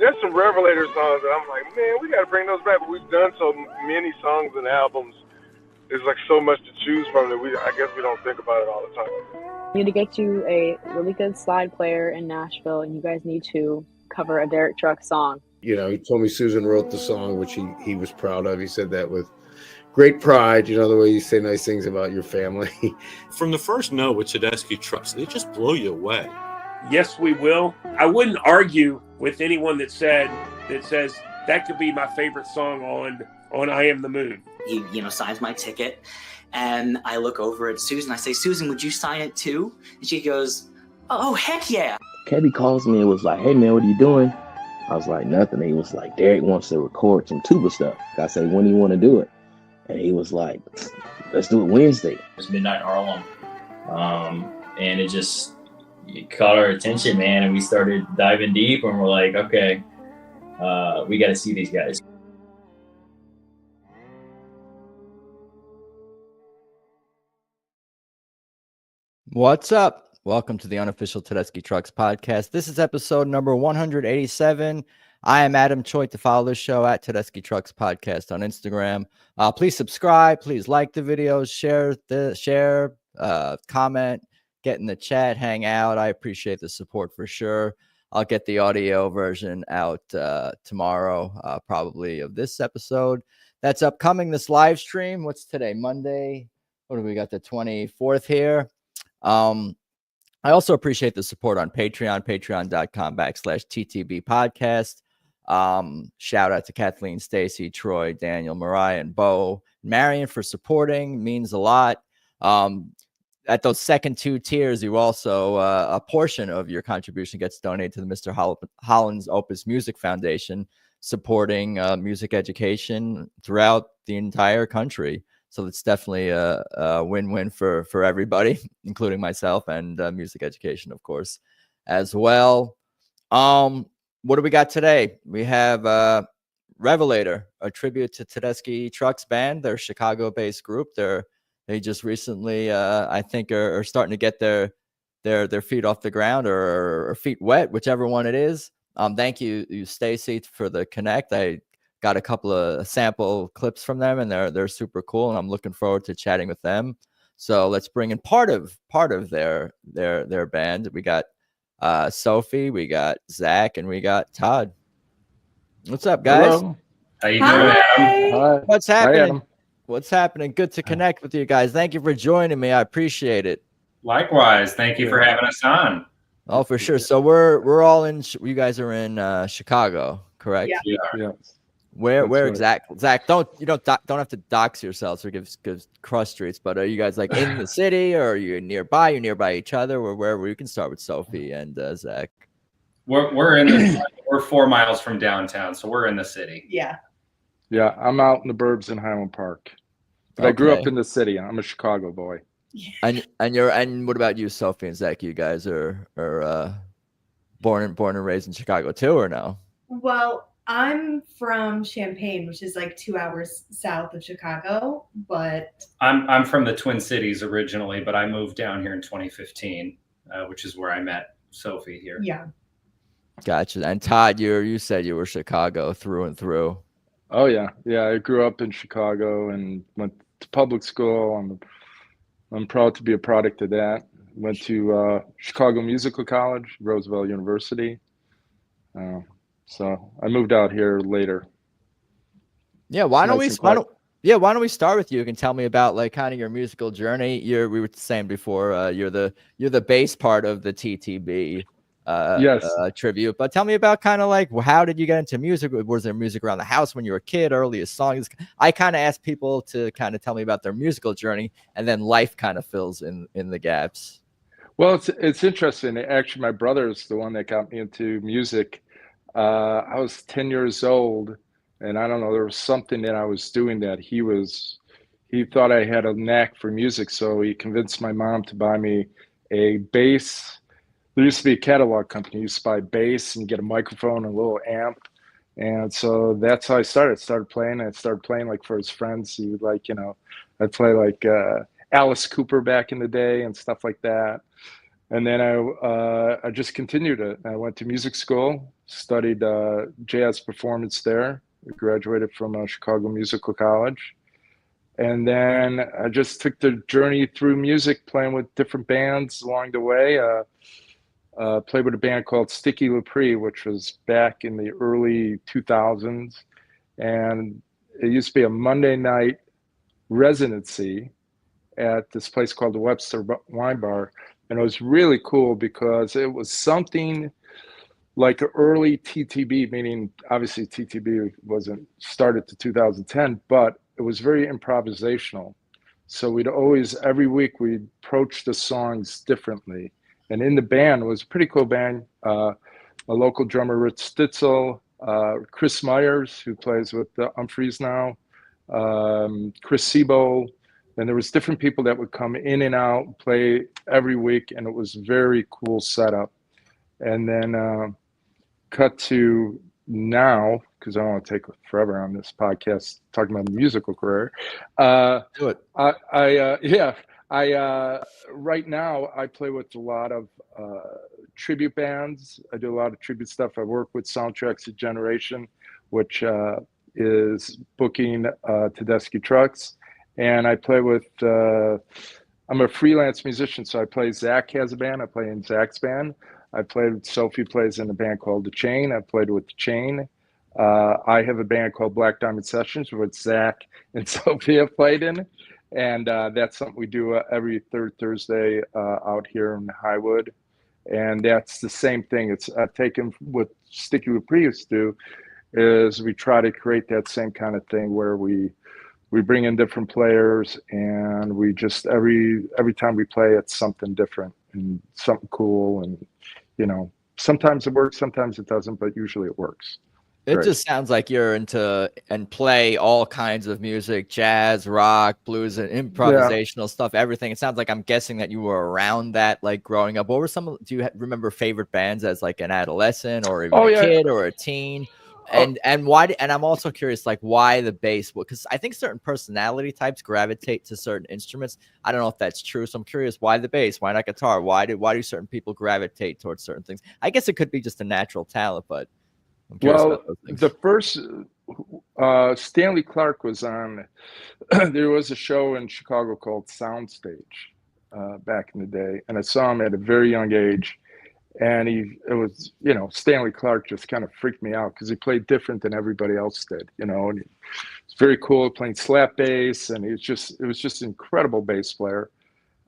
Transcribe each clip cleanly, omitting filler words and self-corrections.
there's some Revelator songs that I'm like, man, we got to bring those back. But we've done so many songs and albums. There's like so much to choose from that I guess we don't think about it all the time. We need to get you a really good slide player in Nashville, and you guys need to cover a Derek Trucks song. You know, he told me Susan wrote the song, which he was proud of. He said that with great pride, you know, the way you say nice things about your family. From the first note with Tedeschi Trucks, they just blow you away. Yes, we will. I wouldn't argue with anyone that says that could be my favorite song on I Am the Moon. He, signs my ticket, and I look over at Susan. I say, Susan, would you sign it too? And she goes, oh, heck yeah. Kevin calls me and was like, hey, man, what are you doing? I was like, nothing. He was like, Derek wants to record some tuba stuff. I said, when do you want to do it? And he was like, let's do it Wednesday. It was Midnight Harlem. And it caught our attention, man. And we started diving deep, and we're like, okay, we got to see these guys. What's up? Welcome to the unofficial Tedeschi Trucks podcast. This is episode number 187. I am Adam Choi. To follow this show at Tedeschi Trucks Podcast on Instagram. Please subscribe. Please like the videos. Share, comment, get in the chat, hang out. I appreciate the support for sure. I'll get the audio version out tomorrow, probably of this episode. That's upcoming. This live stream. What's today? Monday. What do we got? The 24th here. I also appreciate the support on Patreon, patreon.com/TTB podcast. Shout out to Kathleen, Stacy, Troy, Daniel, Mariah, and Bo, Marion for supporting. Means a lot. At those second two tiers, you also, a portion of your contribution gets donated to the Mr. Holland's Opus Music Foundation, supporting music education throughout the entire country. So it's definitely a win-win for everybody, including myself, and music education, of course, as well. What do we got today? We have Revelator, a tribute to Tedeschi Trucks Band. They're a Chicago-based group. They just recently, I think, are starting to get their feet off the ground or feet wet, whichever one it is. Thank you, Stacy, for the connect. I got a couple of sample clips from them, and they're super cool, and I'm looking forward to chatting with them. So let's bring in part of their band. We got Sophie, we got Zach, and we got Todd. What's up, guys? Hello. How you doing, Adam? Hi. What's happening? Adam. What's happening? Good to connect with you guys. Thank you for joining me. I appreciate it. Likewise. Thank you for having us on. Oh, for sure. So we're all in. You guys are in Chicago, correct? Yeah. Where That's right. exactly? Zach, don't have to dox yourselves or give cross streets, but are you guys like in the city, or are you nearby? You're nearby each other, or wherever? You can start with Sophie and Zach. We're 4 miles from downtown, so we're in the city. Yeah. Yeah, I'm out in the burbs in Highland Park. But I grew up in the city. I'm a Chicago boy. And what about you, Sophie and Zach? You guys are born and raised in Chicago too, or no? Well, I'm from Champaign, which is like 2 hours south of Chicago, but I'm from the Twin Cities originally, but I moved down here in 2015, which is where I met Sophie here. Yeah. Gotcha. And Todd, you said you were Chicago through and through. Oh yeah. I grew up in Chicago and went to public school. I'm proud to be a product of that. Went to Chicago Musical College, Roosevelt University. So I moved out here later. Yeah, why don't we start with you? You can tell me about like kind of your musical journey. We were saying before, you're the bass part of the TTB tribute, but tell me about kind of like, how did you get into music? Was there music around the house when you were a kid, earliest songs? I kind of ask people to kind of tell me about their musical journey, and then life kind of fills in the gaps. Well, it's interesting. Actually, my brother is the one that got me into music. I was 10 years old, and I don't know, there was something that I was doing that he thought I had a knack for music, so he convinced my mom to buy me a bass. There used to be a catalog company. You used to buy bass and get a microphone and a little amp. And so that's how I started playing. I started playing like for his friends. He would I'd play like Alice Cooper back in the day and stuff like that. And then I just continued it. I went to music school, studied jazz performance there. I graduated from Chicago Musical College. And then I just took the journey through music, playing with different bands along the way. Played with a band called Sticky Lepre, which was back in the early 2000s. And it used to be a Monday night residency at this place called the Webster Wine Bar. And it was really cool because it was something like an early TTB, meaning obviously TTB wasn't started to 2010, but it was very improvisational. So we'd always, every week, we'd approach the songs differently. And in the band, it was a pretty cool band. A local drummer, Rich Stitzel, Chris Myers, who plays with the Humphreys now, Chris Sebo. And there was different people that would come in and out, play every week, and it was very cool setup. And then cut to now, because I don't want to take forever on this podcast talking about musical career. Do it. Right now I play with a lot of tribute bands. I do a lot of tribute stuff. I work with Soundtracks of Generation, which is booking Tedeschi trucks. And I play with, I'm a freelance musician, so I play, Zach has a band, I play in Zach's band. I played with, Sophie plays in a band called The Chain. I played with The Chain. I have a band called Black Diamond Sessions, which Zach and Sophie have played in. And that's something we do every third Thursday out here in Highwood. And that's the same thing. It's taken what Sticky Lepre used to do, is we try to create that same kind of thing where we bring in different players, and we just every time we play, it's something different and something cool. And sometimes it works, sometimes it doesn't, but usually it works. It Great. just sounds like you're into and play all kinds of music, jazz, rock, blues, and improvisational stuff, everything. It sounds like, I'm guessing that you were around that, like growing up. What were do you remember favorite bands as like an adolescent or even a kid or a teen? And why? And I'm also curious, like, why the bass? Because I think certain personality types gravitate to certain instruments. I don't know if that's true, so I'm curious, why the bass? Why not guitar? Why do certain people gravitate towards certain things? I guess it could be just a natural talent, but I'm curious about those things. The first Stanley Clark was on. There was a show in Chicago called Soundstage back in the day, and I saw him at a very young age. And it was, Stanley Clark just kind of freaked me out because he played different than everybody else did, and it's very cool playing slap bass, and it was just an incredible bass player.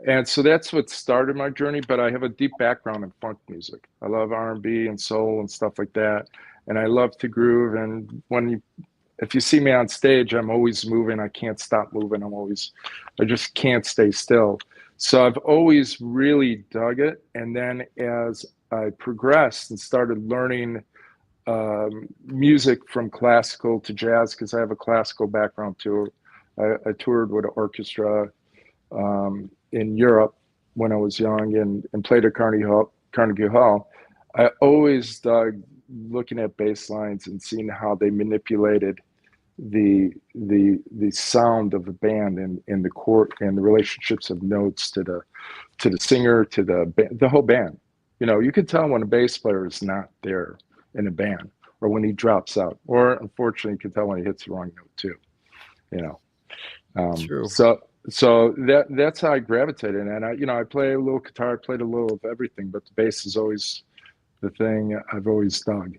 And so that's what started my journey. But I have a deep background in funk music. I love R&B and soul and stuff like that. And I love to groove. And if you see me on stage, I'm always moving. I can't stop moving. I just can't stay still. So I've always really dug it. And then as I progressed and started learning music from classical to jazz, because I have a classical background too. I toured with an orchestra in Europe when I was young and played at Carnegie Hall. I always dug looking at bass lines and seeing how they manipulated the sound of the band and the chord and the relationships of notes to the singer, to the whole band. You can tell when a bass player is not there in a band, or when he drops out, or unfortunately you can tell when he hits the wrong note too. True. So that's how I gravitated. And I play a little guitar, I played a little of everything, but the bass is always the thing I've always dug.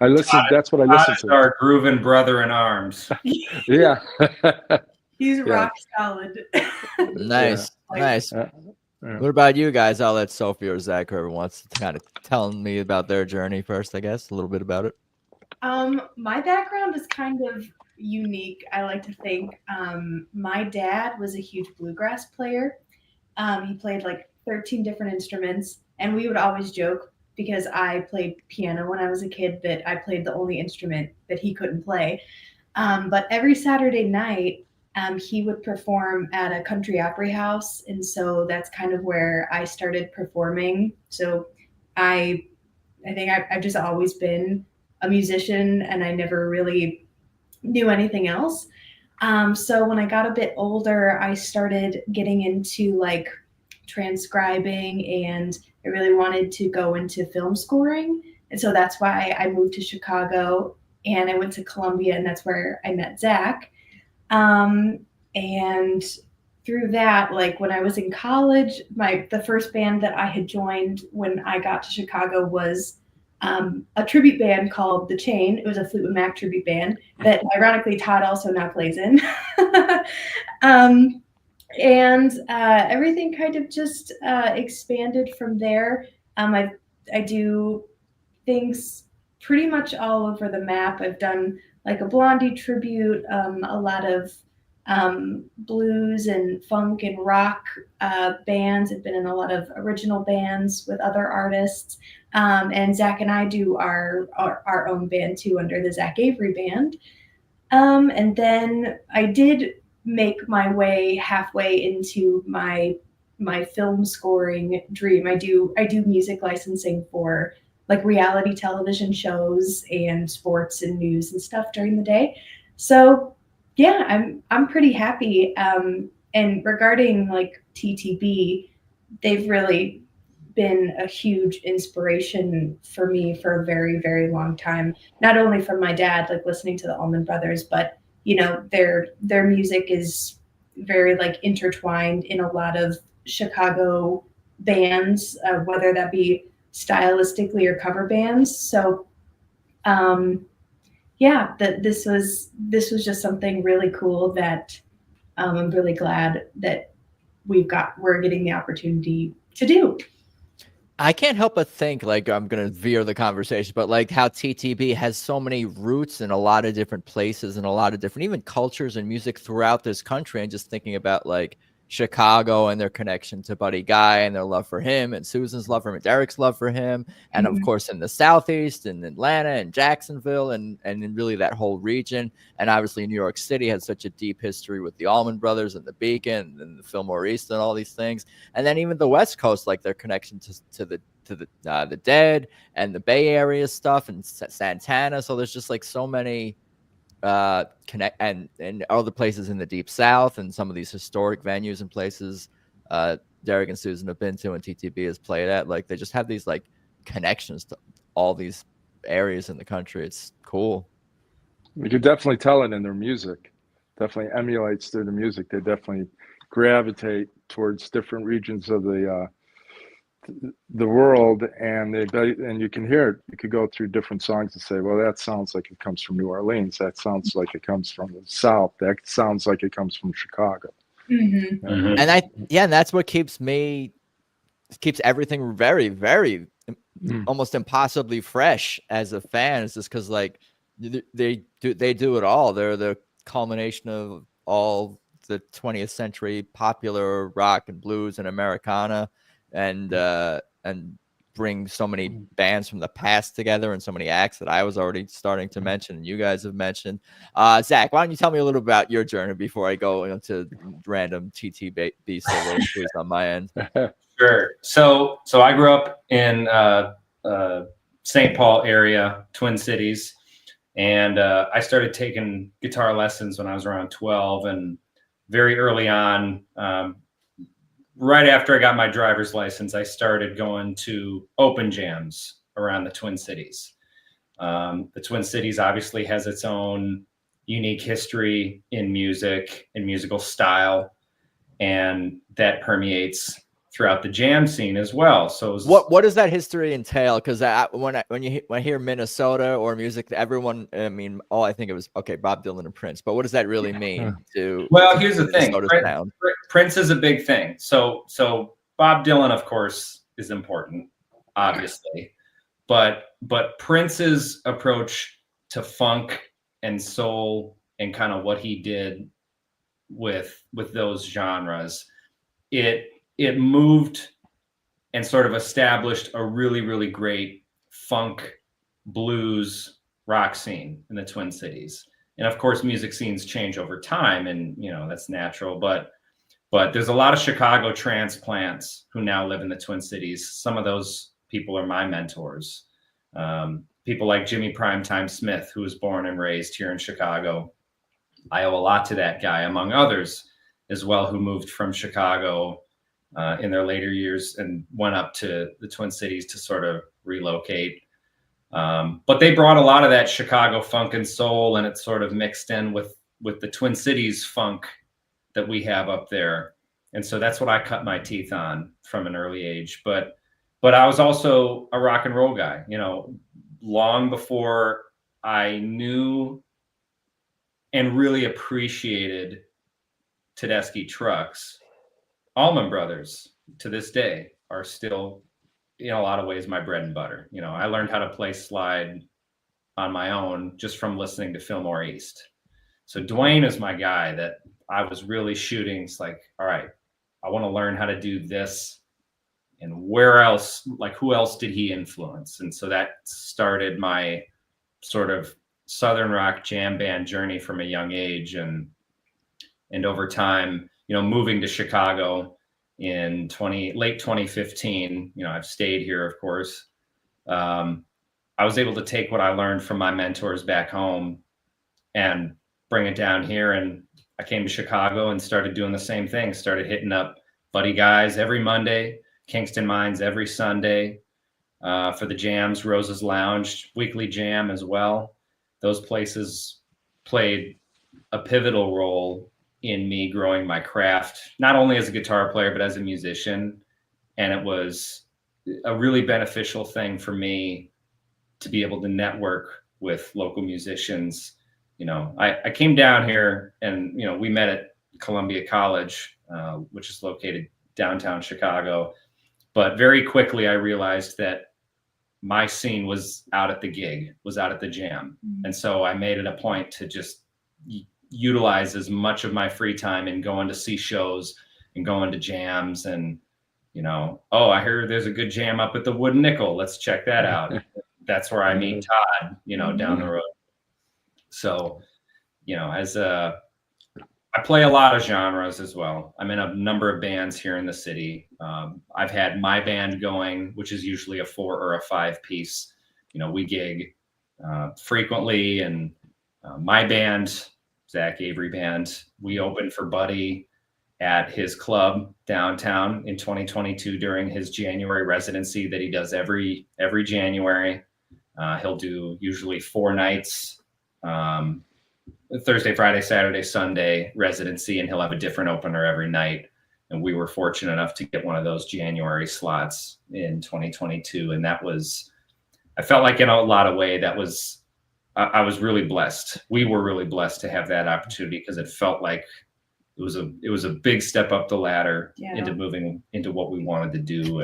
I listen. That's what I listen to. Our grooving brother in arms. Yeah. He's rock solid. Nice. Nice. What about you guys? I'll let Sophie or Zach, whoever wants to kind of tell me about their journey first, I guess, a little bit about it. My background is kind of unique, I like to think. My dad was a huge bluegrass player. He played like 13 different instruments, and we would always joke, because I played piano when I was a kid, that I played the only instrument that he couldn't play. But every Saturday night, he would perform at a country opera house. And so that's kind of where I started performing. So I think I've just always been a musician, and I never really knew anything else. So when I got a bit older, I started getting into like transcribing, and I really wanted to go into film scoring. And so that's why I moved to Chicago, and I went to Columbia, and that's where I met Zach. And through that, like when I was in college, the first band that I had joined when I got to Chicago was a tribute band called The Chain. It was a Fleetwood Mac tribute band that ironically Todd also now plays in. And everything kind of just expanded from there. I do things pretty much all over the map. I've done like a Blondie tribute, a lot of blues and funk and rock bands. I've been in a lot of original bands with other artists. And Zach and I do our own band too, under the Zach Avery Band. And then I did make my way halfway into my film scoring dream. I do music licensing for like reality television shows and sports and news and stuff during the day. So yeah, I'm pretty happy. And regarding like TTB, they've really been a huge inspiration for me for a very, very long time. Not only from my dad, like listening to the Allman Brothers, but you know, their music is very like intertwined in a lot of Chicago bands, whether that be stylistically or cover bands. So yeah, this was just something really cool that I'm really glad that we're getting the opportunity to do. I can't help but think, like, I'm going to veer the conversation, but like how TTB has so many roots in a lot of different places and a lot of different even cultures and music throughout this country. And just thinking about like Chicago and their connection to Buddy Guy and their love for him, and Susan's love for him, and Derek's love for him, and of course in the Southeast and Atlanta and Jacksonville and in really that whole region. And obviously New York City has such a deep history with the Allman Brothers and the Beacon and the Fillmore East and all these things. And then even the West Coast, like their connection to the Dead and the Bay Area stuff and Santana. So there's just like so many connect and other places in the Deep South and some of these historic venues and places Derek and Susan have been to and TTB has played at. Like they just have these like connections to all these areas in the country. It's cool. You could definitely tell it in their music. Definitely emulates through the music. They definitely gravitate towards different regions of the world, and you can hear it. You could go through different songs and say, well, that sounds like it comes from New Orleans. That sounds like it comes from the South. That sounds like it comes from Chicago. Mm-hmm. Mm-hmm. And that's what keeps everything very, very almost impossibly fresh as a fan. Is just because like they do it all. They're the culmination of all the 20th century popular rock and blues and Americana, and bring so many bands from the past together and so many acts that I was already starting to mention and you guys have mentioned. Zach, why don't you tell me a little about your journey before I go into random TTB stories on my end? Sure. So I grew up in St. Paul area, Twin Cities, and I started taking guitar lessons when I was around 12, and very early on, right after I got my driver's license, I started going to open jams around the Twin Cities. The Twin Cities obviously has its own unique history in music and musical style, and that permeates throughout the jam scene as well. So what does that history entail? Because when I hear Minnesota or music, everyone, I mean, all I think it was Bob Dylan and Prince. But what does that really mean to? Well, here's the thing: Prince is a big thing. So Bob Dylan, of course, is important, obviously, but Prince's approach to funk and soul and kind of what he did with those genres, it moved and sort of established a really, really great funk, blues, rock scene in the Twin Cities. And of course, music scenes change over time, and that's natural. But there's a lot of Chicago transplants who now live in the Twin Cities. Some of those people are my mentors. People like Jimmy Primetime Smith, who was born and raised here in Chicago. I owe a lot to that guy, among others as well, who moved from Chicago in their later years and went up to the Twin Cities to sort of relocate. But they brought a lot of that Chicago funk and soul, and it sort of mixed in with the Twin Cities funk that we have up there. And so that's what I cut my teeth on from an early age. But I was also a rock and roll guy, you know, long before I knew and really appreciated Tedeschi trucks. Allman Brothers to this day are still, in a lot of ways, my bread and butter. You know, I learned how to play slide on my own just from listening to Fillmore East. So Dwayne is my guy that I was really shooting. It's like, all right, I want to learn how to do this. And where else, like who else did he influence? And so that started my sort of Southern rock jam band journey from a young age. And over time, you know, moving to Chicago in late 2015, you know, I've stayed here, of course. I was able to take what I learned from my mentors back home and bring it down here. And I came to Chicago and started doing the same thing, started hitting up Buddy Guys every Monday, Kingston Mines every Sunday, for the jams, Rose's Lounge, weekly jam as well. Those places played a pivotal role in me growing my craft, not only as a guitar player, but as a musician. And it was a really beneficial thing for me to be able to network with local musicians. You know, I came down here and, you know, we met at Columbia College, which is located downtown Chicago. But very quickly, I realized that my scene was out at the gig, was out at the jam. Mm-hmm. And so I made it a point to just utilize as much of my free time in going to see shows and going to jams. And, you know, oh, I heard there's a good jam up at the Wooden Nickel. Let's check that out. That's where I meet Todd, you know, down the road. So, you know, I play a lot of genres as well. I'm in a number of bands here in the city. I've had my band going, which is usually a 4 or a 5 piece. You know, we gig frequently, and my band, Zach Avery Band, we opened for Buddy at his club downtown in 2022 during his January residency that he does every January. He'll do usually 4 nights. Thursday, Friday, Saturday, Sunday residency, and he'll have a different opener every night. And we were fortunate enough to get one of those January slots in 2022. And that was, I felt like in a lot of ways, I was really blessed. We were really blessed to have that opportunity because it felt like it was a big step up the ladder into moving into what we wanted to do.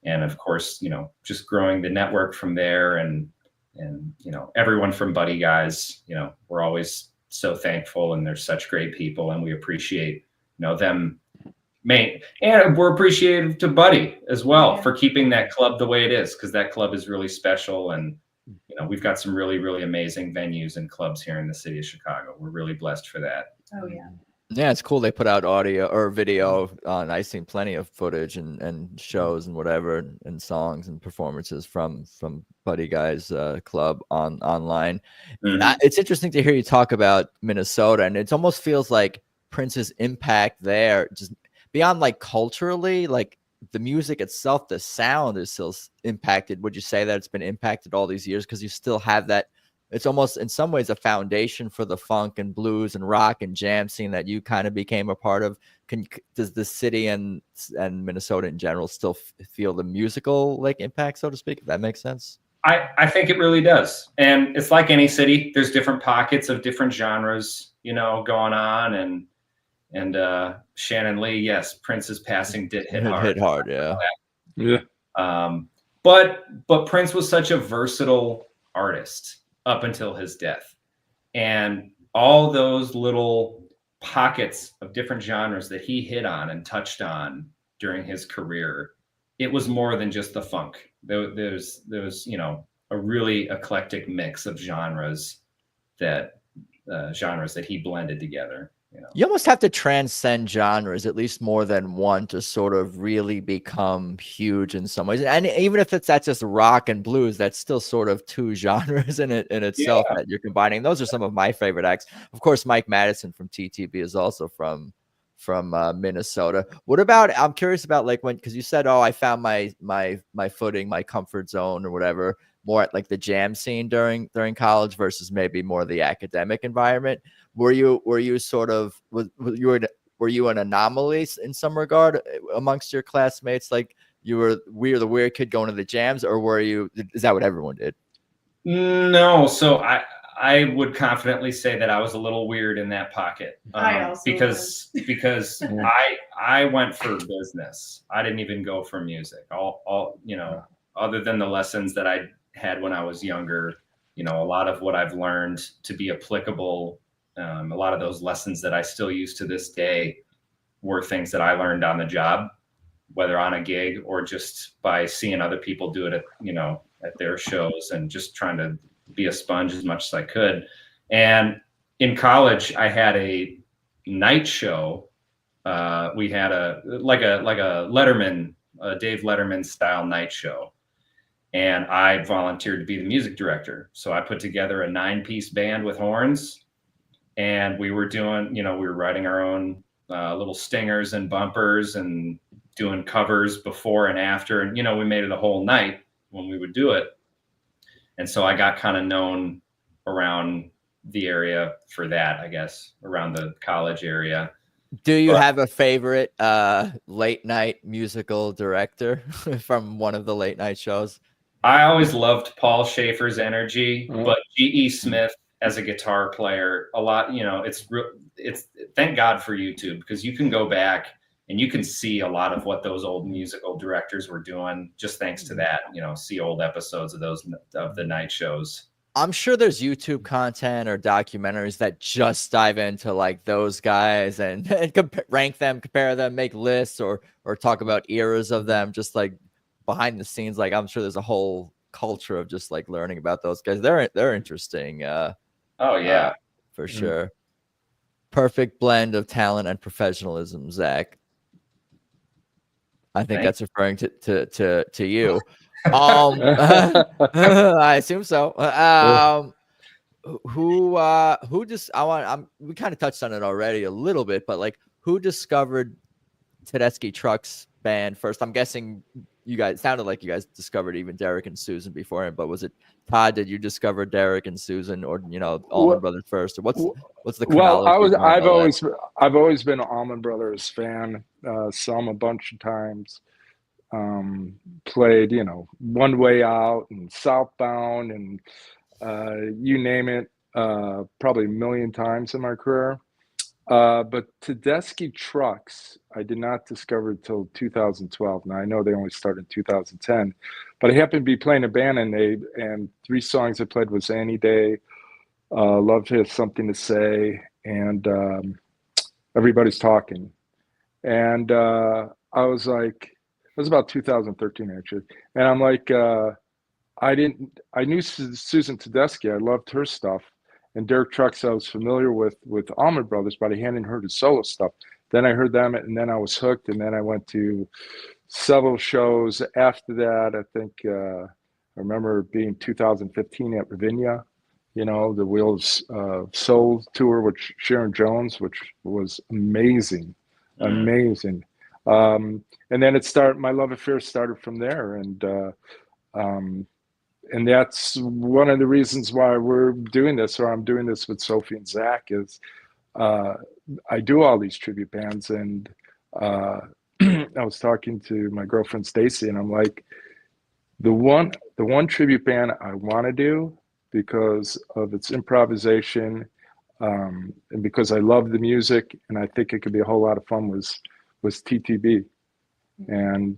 And of course, you know, just growing the network from there, and you know, everyone from Buddy Guys, you know, we're always so thankful, and they're such great people, and we appreciate, you know, them. And we're appreciative to Buddy as well for keeping that club the way it is, because that club is really special. And, you know, we've got some really, really amazing venues and clubs here in the city of Chicago. We're really blessed for that. Oh, yeah. Yeah, it's cool. They put out audio or video on. I've seen plenty of footage and shows and whatever, and songs and performances from Buddy Guys Club online. Mm-hmm. It's interesting to hear you talk about Minnesota, and it almost feels like Prince's impact there, just beyond like culturally, like the music itself, the sound is still impacted. Would you say that it's been impacted all these years because you still have that? It's almost in some ways a foundation for the funk and blues and rock and jam scene that you kind of became a part of. Does the city and Minnesota in general still feel the musical like impact, so to speak, if that makes sense? I think it really does. And it's like any city, there's different pockets of different genres, you know, going on. And Shannon Lee, yes, Prince's passing did hit hard. Hit hard, yeah. Yeah. But Prince was such a versatile artist up until his death. And all those little pockets of different genres that he hit on and touched on during his career, it was more than just the funk. There's you know, a really eclectic mix of genres that he blended together. You know, you almost have to transcend genres, at least more than one, to sort of really become huge in some ways. And even if that's just rock and blues, that's still sort of 2 genres in itself that you're combining. Those are some of my favorite acts. Of course, Mike Madison from TTB is also from from Minnesota. What about? I'm curious about like because you said, "Oh, I found my footing, my comfort zone, or whatever." More at like the jam scene during college versus maybe more the academic environment. Were you sort of were you an anomaly in some regard amongst your classmates? Like you were the weird kid going to the jams, or were you? Is that what everyone did? No, so I would confidently say that I was a little weird in that pocket. I also because I went for business. I didn't even go for music. All other than the lessons that I had when I was younger, a lot of what I've learned to be applicable, a lot of those lessons that I still use to this day were things that I learned on the job, whether on a gig or just by seeing other people do it at their shows and just trying to be a sponge as much as I could. And in college, I had a night show. We had a Letterman, Dave Letterman style night show. And I volunteered to be the music director. So I put together a 9-piece band with horns, and we were doing, we were writing our own little stingers and bumpers and doing covers before and after. And, we made it a whole night when we would do it. And so I got kind of known around the area for that, I guess, around the college area. Do you have a favorite late night musical director from one of the late night shows? I always loved Paul Schaefer's energy, but G.E. Smith as a guitar player, a lot, it's thank God for YouTube, because you can go back and you can see a lot of what those old musical directors were doing just thanks to that, see old episodes of the night shows. I'm sure there's YouTube content or documentaries that just dive into like those guys and rank them, compare them, make lists or talk about eras of them, just like behind the scenes. Like I'm sure there's a whole culture of just like learning about those guys. They're interesting. For sure. Perfect blend of talent and professionalism, Zach. I think that's referring to you. I assume so. We kind of touched on it already a little bit, but like who discovered Tedeschi Trucks band first? I'm guessing you guys sounded like you guys discovered even Derek and Susan before him, but was it Todd? Did you discover Derek and Susan, or Allman Brothers first? Or what's the chronology? Well, I've always been an Allman Brothers fan. Saw them a bunch of times. Played, One Way Out and Southbound and you name it, probably a million times in my career. But Tedeschi Trucks, I did not discover until 2012. Now I know they only started in 2010, but I happened to be playing a band, and 3 songs I played was Any Day, Love to Have Something to Say, and Everybody's Talking. And I was like, it was about 2013 actually, and I'm like, I knew Susan Tedeschi, I loved her stuff. And Derek Trucks, I was familiar with Allman Brothers, but I hadn't heard his solo stuff. Then I heard them, and then I was hooked. And then I went to several shows after that. I think I remember being 2015 at Ravinia, the Wheels Soul tour with Sharon Jones, which was amazing. And then my love affair started from there. And that's one of the reasons why we're doing this, or I'm doing this with Sophie and Zach, is I do all these tribute bands. And I was talking to my girlfriend Stacy, and I'm like, the one tribute band I want to do because of its improvisation, and because I love the music, and I think it could be a whole lot of fun, was TTB. And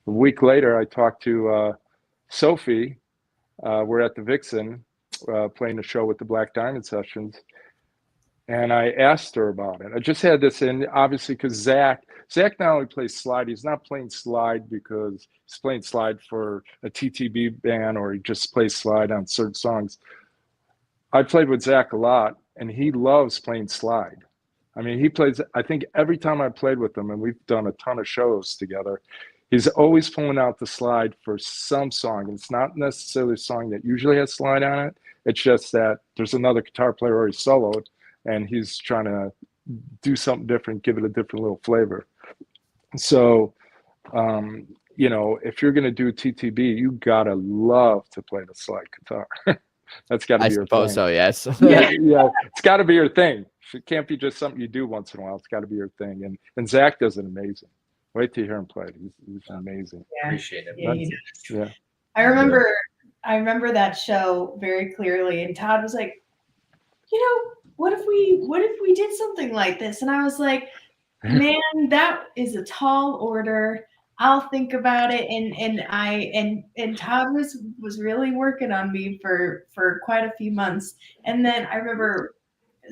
a week later, I talked to Sophie. We're at the Vixen playing a show with the Black Diamond Sessions. And I asked her about it. I just had this in, obviously, because Zach not only plays slide, he's not playing slide because he's playing slide for a TTB band or he just plays slide on certain songs. I played with Zach a lot, and he loves playing slide. I mean, he plays, I think every time I played with him, and we've done a ton of shows together, he's always pulling out the slide for some song. And it's not necessarily a song that usually has slide on it. It's just that there's another guitar player already soloed, and he's trying to do something different, give it a different little flavor. So, you know, if you're going to do TTB, you got to love to play the slide guitar. That's got to I be your suppose thing. so, yes. Yeah, it's got to be your thing. It can't be just something you do once in a while. It's got to be your thing. And Zach does it amazing. Wait till you hear him play. He's amazing. Yeah. Appreciate it. Yeah, Yeah. I remember that show very clearly, and Todd was like, you know, what if we did something like this? And I was like, man, that is a tall order. I'll think about it. And Todd was really working on me for quite a few months. And then I remember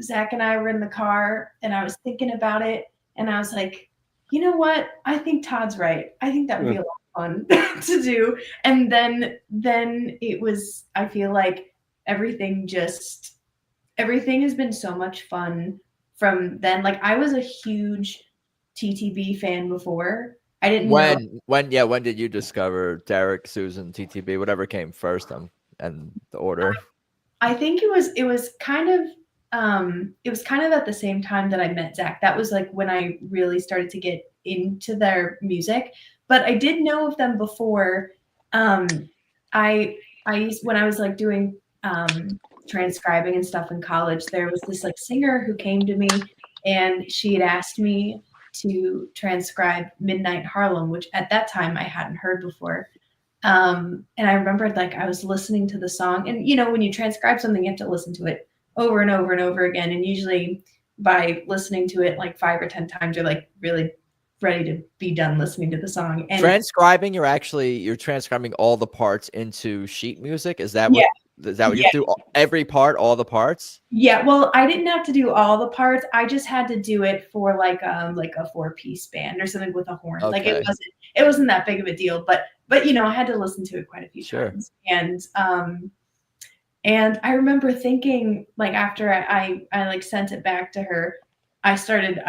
Zach and I were in the car, and I was thinking about it, and I was like, you know what? I think Todd's right. I think that would be a lot of fun to do. And then it was, I feel like everything has been so much fun from then. Like, I was a huge TTB fan before. I didn't know. When did you discover Derek, Susan, TTB, whatever came first, and the order? I think it was kind of at the same time that I met Zach. That was like when I really started to get into their music, but I did know of them before. I used, when I was like doing transcribing and stuff in college, there was this like singer who came to me, and she had asked me to transcribe Midnight Harlem, which at that time I hadn't heard before. And I remembered, like, I was listening to the song, and you know, when you transcribe something, you have to listen to it over and over and over again. And usually by listening to it like 5 or 10 times, you're like really ready to be done listening to the song. And transcribing, you're transcribing all the parts into sheet music. Is that what you do? Every part, all the parts? Yeah. Well, I didn't have to do all the parts. I just had to do it for like a 4-piece band or something with a horn. Okay. Like it wasn't that big of a deal, but you know, I had to listen to it quite a few times. And I remember thinking, like, after I like sent it back to her, I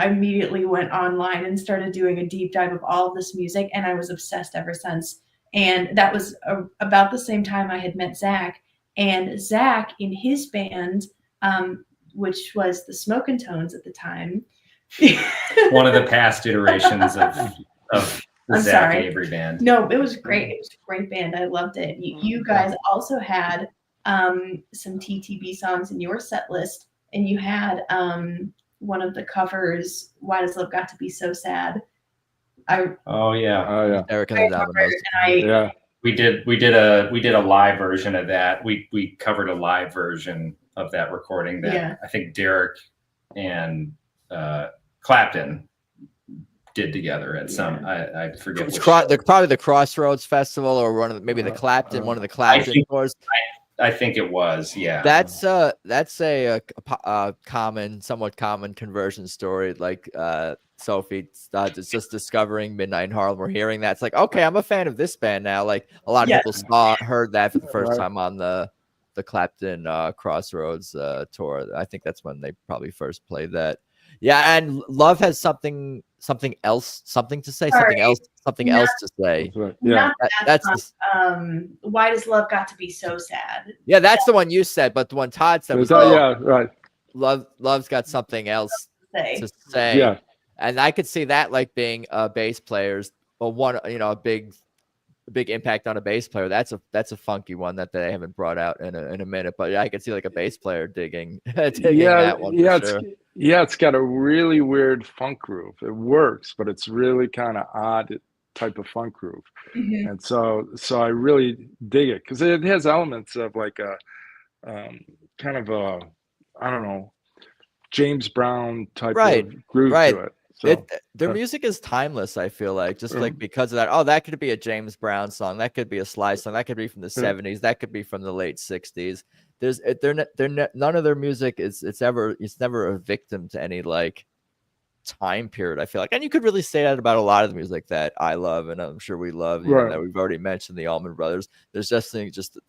immediately went online and started doing a deep dive of all of this music, and I was obsessed ever since. And that was about the same time I had met Zach. And Zach, in his band, which was the Smokin' Tones at the time. One of the past iterations of the Zach Avery band. No, it was great. It was a great band. I loved it. You guys also had some TTB songs in your set list, and you had one of the covers, Why Does Love Got to Be So Sad? Eric and the we did a live version of that. We covered a live version of that recording that I think Derek and Clapton did together at some I forget. It's probably the Crossroads Festival, or one of the Clapton, one of the Clapton tours. I think it was, yeah. That's a somewhat common conversion story. Like Sophie is just discovering Midnight in Harlem or hearing that. It's like, okay, I'm a fan of this band now. Like a lot of people heard that for the first time on the Clapton Crossroads tour. I think that's when they probably first played that. Yeah, and Love has something else to say. Something else to say. Yeah, that's Why Does Love Got to Be So Sad? Yeah, that's the one you said, but the one Todd said was right. Love's got something else to say. Yeah, and I could see that like being a bass player's, a big impact on a bass player. That's a funky one that they haven't brought out in a minute. But yeah, I could see like a bass player digging that one. It's got a really weird funk groove. It works, but it's really kind of odd type of funk groove. Mm-hmm. And so I really dig it because it has elements of like a kind of a, I don't know, James Brown type of groove to it. So, their music is timeless, I feel like, just like because of that. Oh, that could be a James Brown song. That could be a Sly song. That could be from the 70s. That could be from the late 60s. None of their music it's never a victim to any like time period, I feel like. And you could really say that about a lot of the music that I love, and I'm sure we love, that we've already mentioned, the Allman Brothers. There's just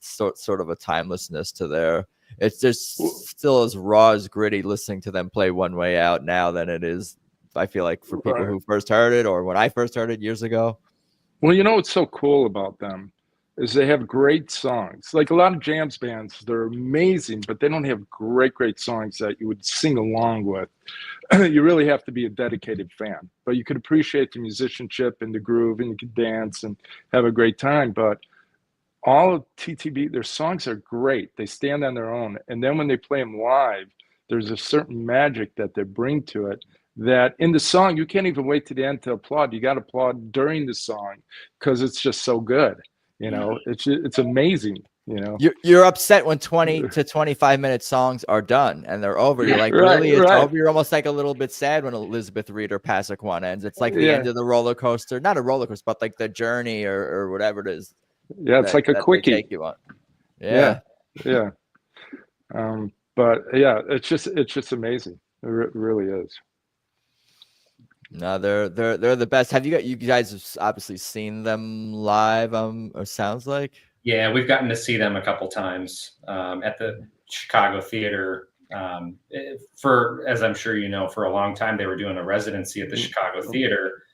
sort of a timelessness to there. It's just still as raw, as gritty listening to them play One Way Out now than it is, I feel like, for people who first heard it, or when I first heard it years ago. Well, you know what's so cool about them is they have great songs. Like a lot of jams bands, they're amazing, but they don't have great songs that you would sing along with. You really have to be a dedicated fan, but you could appreciate the musicianship and the groove, and you could dance and have a great time. But all of TTB, their songs are great. They stand on their own. And then when they play them live, there's a certain magic that they bring to it that in the song, you can't even wait to the end to applaud. You got to applaud during the song because it's just so good. You know, it's amazing. You know, you're upset when 20 to 25-minute songs are done and they're over. You're like, Right, really? It's right. over. You're almost like a little bit sad when Elizabeth Reed or Passaquan ends. It's like the end of the roller coaster, not a roller coaster, but like the journey or whatever it is. Yeah, it's like a quickie. Take you on. Yeah. But yeah, it's just amazing. It really is. No, they're the best. Have you guys have obviously seen them live? Or sounds like. Yeah, we've gotten to see them a couple times at the Chicago Theater. For, as I'm sure you know, for a long time they were doing a residency at the Chicago Theater.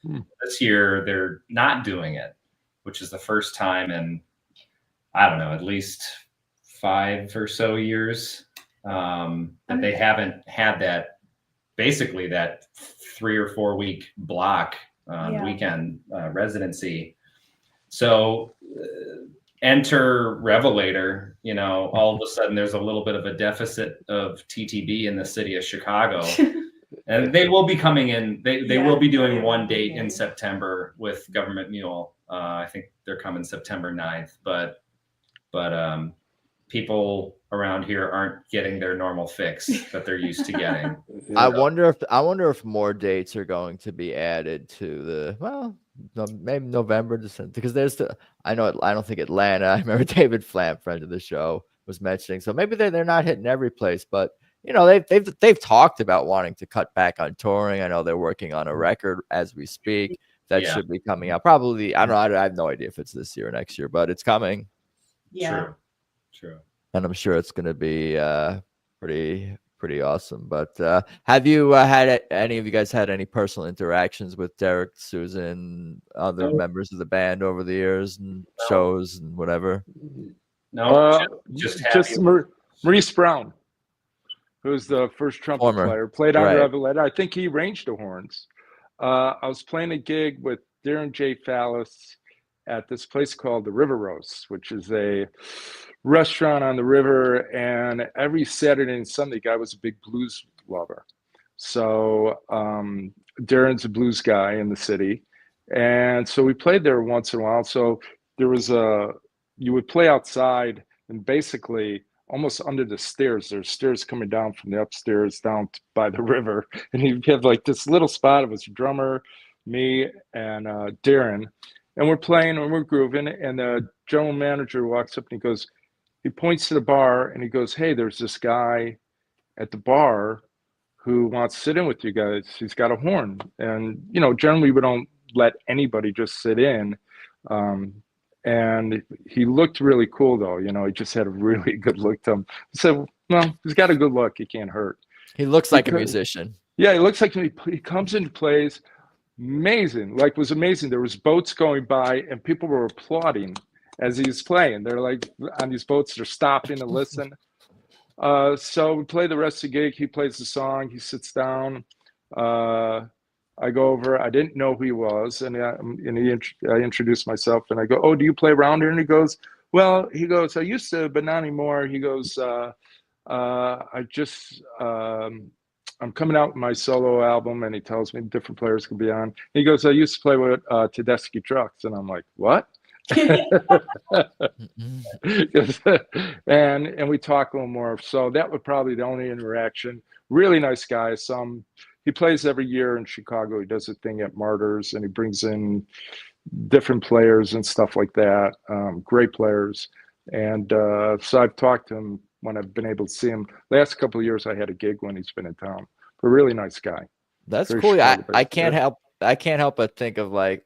This year they're not doing it, which is the first time in, I don't know, at least 5 or so years that they haven't had that, basically that 3 or 4 week block weekend residency. So enter Revelator, you know, all of a sudden there's a little bit of a deficit of TTB in the city of Chicago. And they will be coming in. They will be doing one date in September with Government Mule. I think they're coming September 9th. But people around here aren't getting their normal fix that they're used to getting. I wonder if more dates are going to be added to maybe November, December, because I don't think Atlanta. I remember David Flam, friend of the show, was mentioning. So maybe they're not hitting every place, but you know, they've talked about wanting to cut back on touring. I know they're working on a record as we speak that should be coming out. Probably, I don't know. I have no idea if it's this year or next year, but it's coming. Yeah. True. And I'm sure it's going to be pretty awesome. But have you had any of you guys had any personal interactions with Derek, Susan, other members of the band over the years and shows and whatever? No, just Maurice Brown, who's the first trumpet player, played on Revelator. I think he arranged the horns. I was playing a gig with Darren J. Fallis at this place called the River Roast, which is a restaurant on the river. And every Saturday and Sunday, the guy was a big blues lover. So Darren's a blues guy in the city. And so we played there once in a while. So there was you would play outside and basically almost under the stairs. There's stairs coming down from the upstairs down by the river. And you have like this little spot. It was a drummer, me, and Darren. And we're playing and we're grooving. And the general manager walks up and he points to the bar and he goes, "Hey, there's this guy at the bar who wants to sit in with you guys. He's got a horn." And, you know, generally we don't let anybody just sit in. And he looked really cool, though. You know, he just had a really good look to him. I said, well, he's got a good look. He can't hurt. He looks like a musician. Yeah, he looks like he comes in and plays. Amazing. Like, was amazing. There was boats going by and people were applauding as he was playing. They're like on these boats, they're stopping to listen. So we play the rest of the gig. He plays the song. He sits down. I go over. I didn't know who he was, and I introduced myself, and I go, "Oh, do you play around here?" And he goes, "Well," he goes, "I used to, but not anymore." He goes, I'm coming out with my solo album," and he tells me different players can be on. He goes, "I used to play with Tedeschi trucks," and I'm like, "What?" and we talk a little more. So that was probably the only interaction. Really nice guy. He plays every year in Chicago. He does a thing at Martyrs, and he brings in different players and stuff like that. Great players. And so I've talked to him when I've been able to see him. Last couple of years, I had a gig when he's been in town. But a really nice guy. That's very cool. I can't help but think of like,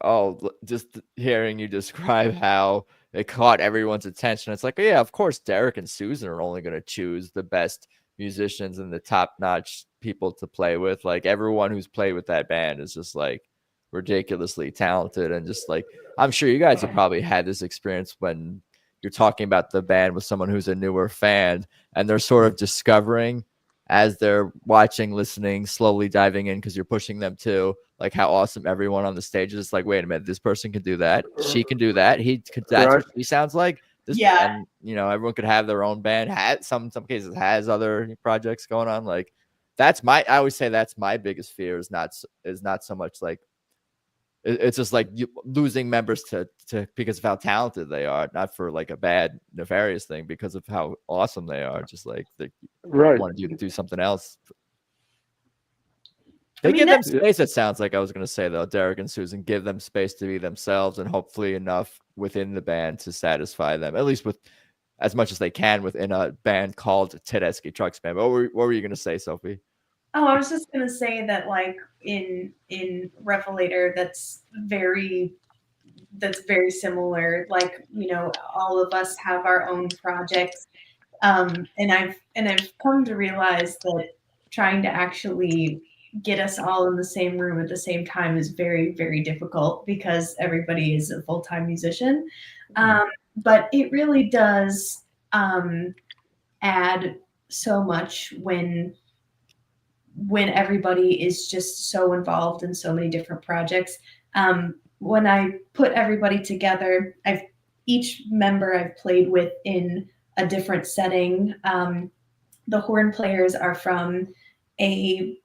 just hearing you describe how it caught everyone's attention. It's like, yeah, of course, Derek and Susan are only going to choose the best musicians and the top-notch people to play with. Like, everyone who's played with that band is just like ridiculously talented, and just like, I'm sure you guys have probably had this experience when you're talking about the band with someone who's a newer fan, and they're sort of discovering as they're watching, listening, slowly diving in because you're pushing them to like how awesome everyone on the stage is. It's like, wait a minute, this person can do that. She can do that. That's what he sounds like. And everyone could have their own band. Some cases has other projects going on. Like I always say that's my biggest fear is not so much like it's just like losing members to because of how talented they are, not for like a bad nefarious thing, because of how awesome they are. Just like they wanted you to do something else. They give them space. It sounds like I was going to say though, Derek and Susan give them space to be themselves, and hopefully enough within the band to satisfy them, at least with as much as they can within a band called Tedeschi Trucks Band. But what were you going to say, Sophie? Oh, I was just gonna say that, like in Revelator, that's very similar. Like, all of us have our own projects, and I've come to realize that trying to actually get us all in the same room at the same time is very, very difficult because everybody is a full-time musician. But it really does add so much when everybody is just so involved in so many different projects. When I put everybody together, each member I've played with in a different setting. The horn players are from a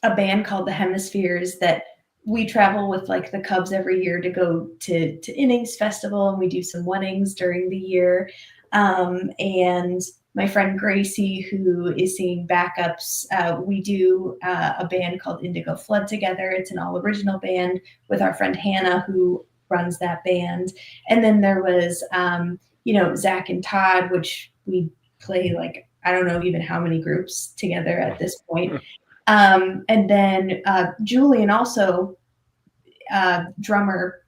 band called the Hemispheres that we travel with, like the Cubs every year to go to Innings Festival, and we do some weddings during the year. And my friend Gracie, who is singing backups, we do a band called Indigo Flood together. It's an all original band with our friend Hannah, who runs that band. And then there was, Zach and Todd, which we play like, I don't know even how many groups together at this point. And then Julian, also drummer,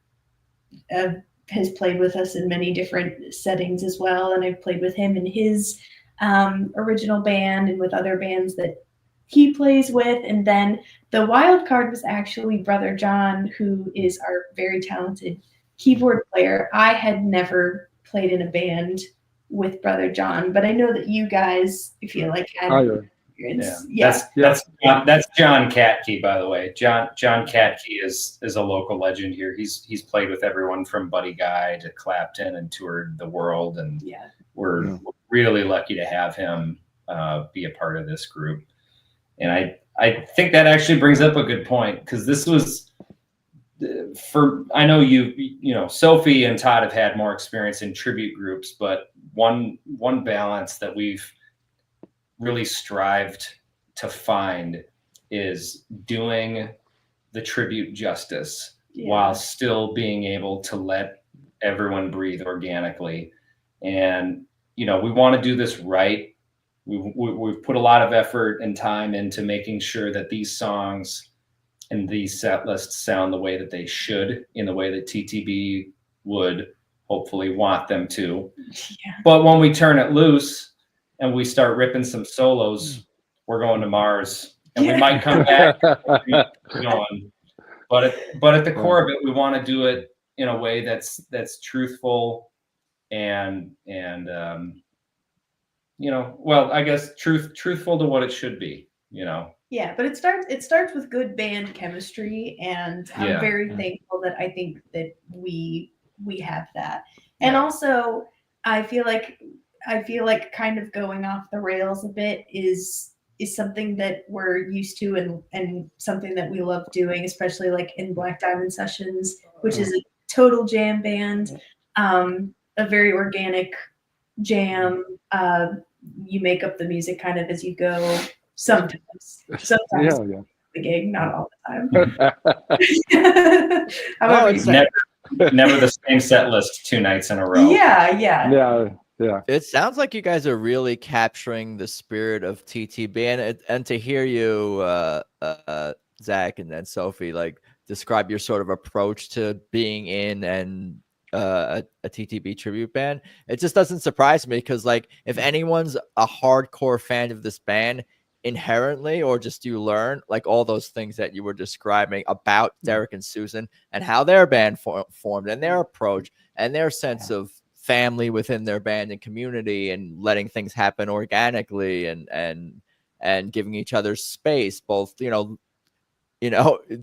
has played with us in many different settings as well. And I've played with him in his original band and with other bands that he plays with. And then the wild card was actually Brother John, who is our very talented keyboard player. I had never played in a band with Brother John, but I know that you guys, if you like, had That's John Katke, by the way. John Katke is a local legend here. He's played with everyone from Buddy Guy to Clapton and toured the world, and we're really lucky to have him be a part of this group. And I think that actually brings up a good point, because this was I know Sophie and Todd have had more experience in tribute groups, but one balance that we've really strived to find is doing the tribute justice while still being able to let everyone breathe organically. And we want to do this right. We've put a lot of effort and time into making sure that these songs and these set lists sound the way that they should, in the way that TTB would hopefully want them to. But when we turn it loose and we start ripping some solos, we're going to Mars, and we might come back going. But at the core of it, we want to do it in a way that's truthful and I guess truthful to what it should be. Yeah, but it starts with good band chemistry, and I'm very thankful that I think that we have that. And also, I feel like kind of going off the rails a bit is something that we're used to and something that we love doing, especially like in Black Diamond Sessions, which is a total jam band, a very organic jam. You make up the music kind of as you go. Sometimes the gig, not all the time. Never the same set list 2 nights in a row. Yeah. It sounds like you guys are really capturing the spirit of TTB, and to hear you, Zach, and then Sophie, like describe your sort of approach to being in and a TTB tribute band. It just doesn't surprise me, because like if anyone's a hardcore fan of this band inherently, or just you learn like all those things that you were describing about Derek and Susan and how their band formed and their approach and their sense of family within their band and community, and letting things happen organically, and giving each other space, both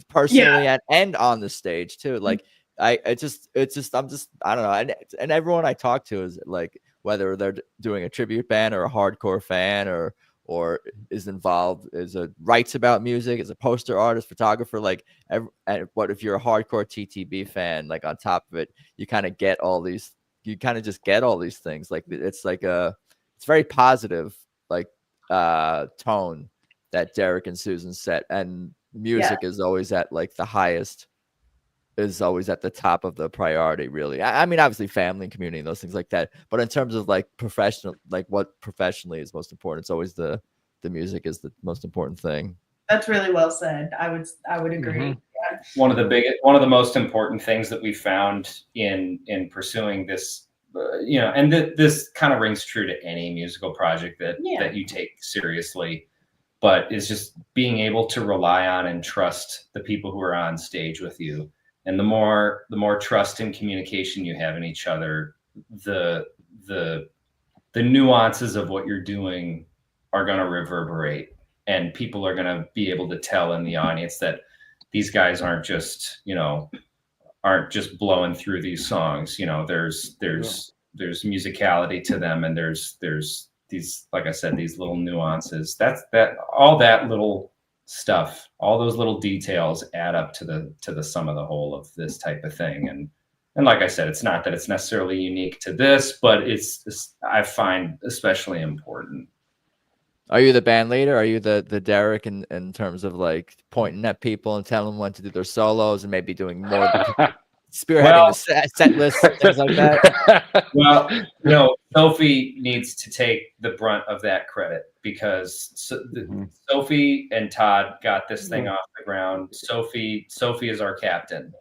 personally and on the stage too. Like I don't know, and everyone I talk to is like, whether they're doing a tribute band or a hardcore fan or is involved, writes about music, is a poster artist, photographer, like what if you're a hardcore TTB fan, like on top of it, you kind of get all these, things. Like it's very positive, like tone that Derek and Susan set, and music is always at like the highest, is always at the top of the priority, really. I mean, obviously family and community and those things like that, but in terms of like professional, like what professionally is most important, it's always the music is the most important thing. That's really well said. I would agree. Mm-hmm. Yeah. One of the most important things that we found in pursuing this, and this kind of rings true to any musical project that you take seriously, but is just being able to rely on and trust the people who are on stage with you. And the more trust and communication you have in each other, the nuances of what you're doing are going to reverberate, and people are going to be able to tell in the audience that these guys aren't just blowing through these songs. There's musicality to them, and there's these, like I said, these little nuances. All that little stuff, all those little details add up to the sum of the whole of this type of thing. And like I said, it's not that it's necessarily unique to this, but it's I find especially important. Are you the band leader? Are you the Derek in terms of like pointing at people and telling them when to do their solos, and maybe doing more spearheading the set list, things like that? Well, no, Sophie needs to take the brunt of that credit, because Sophie and Todd got this thing off the ground. Sophie is our captain.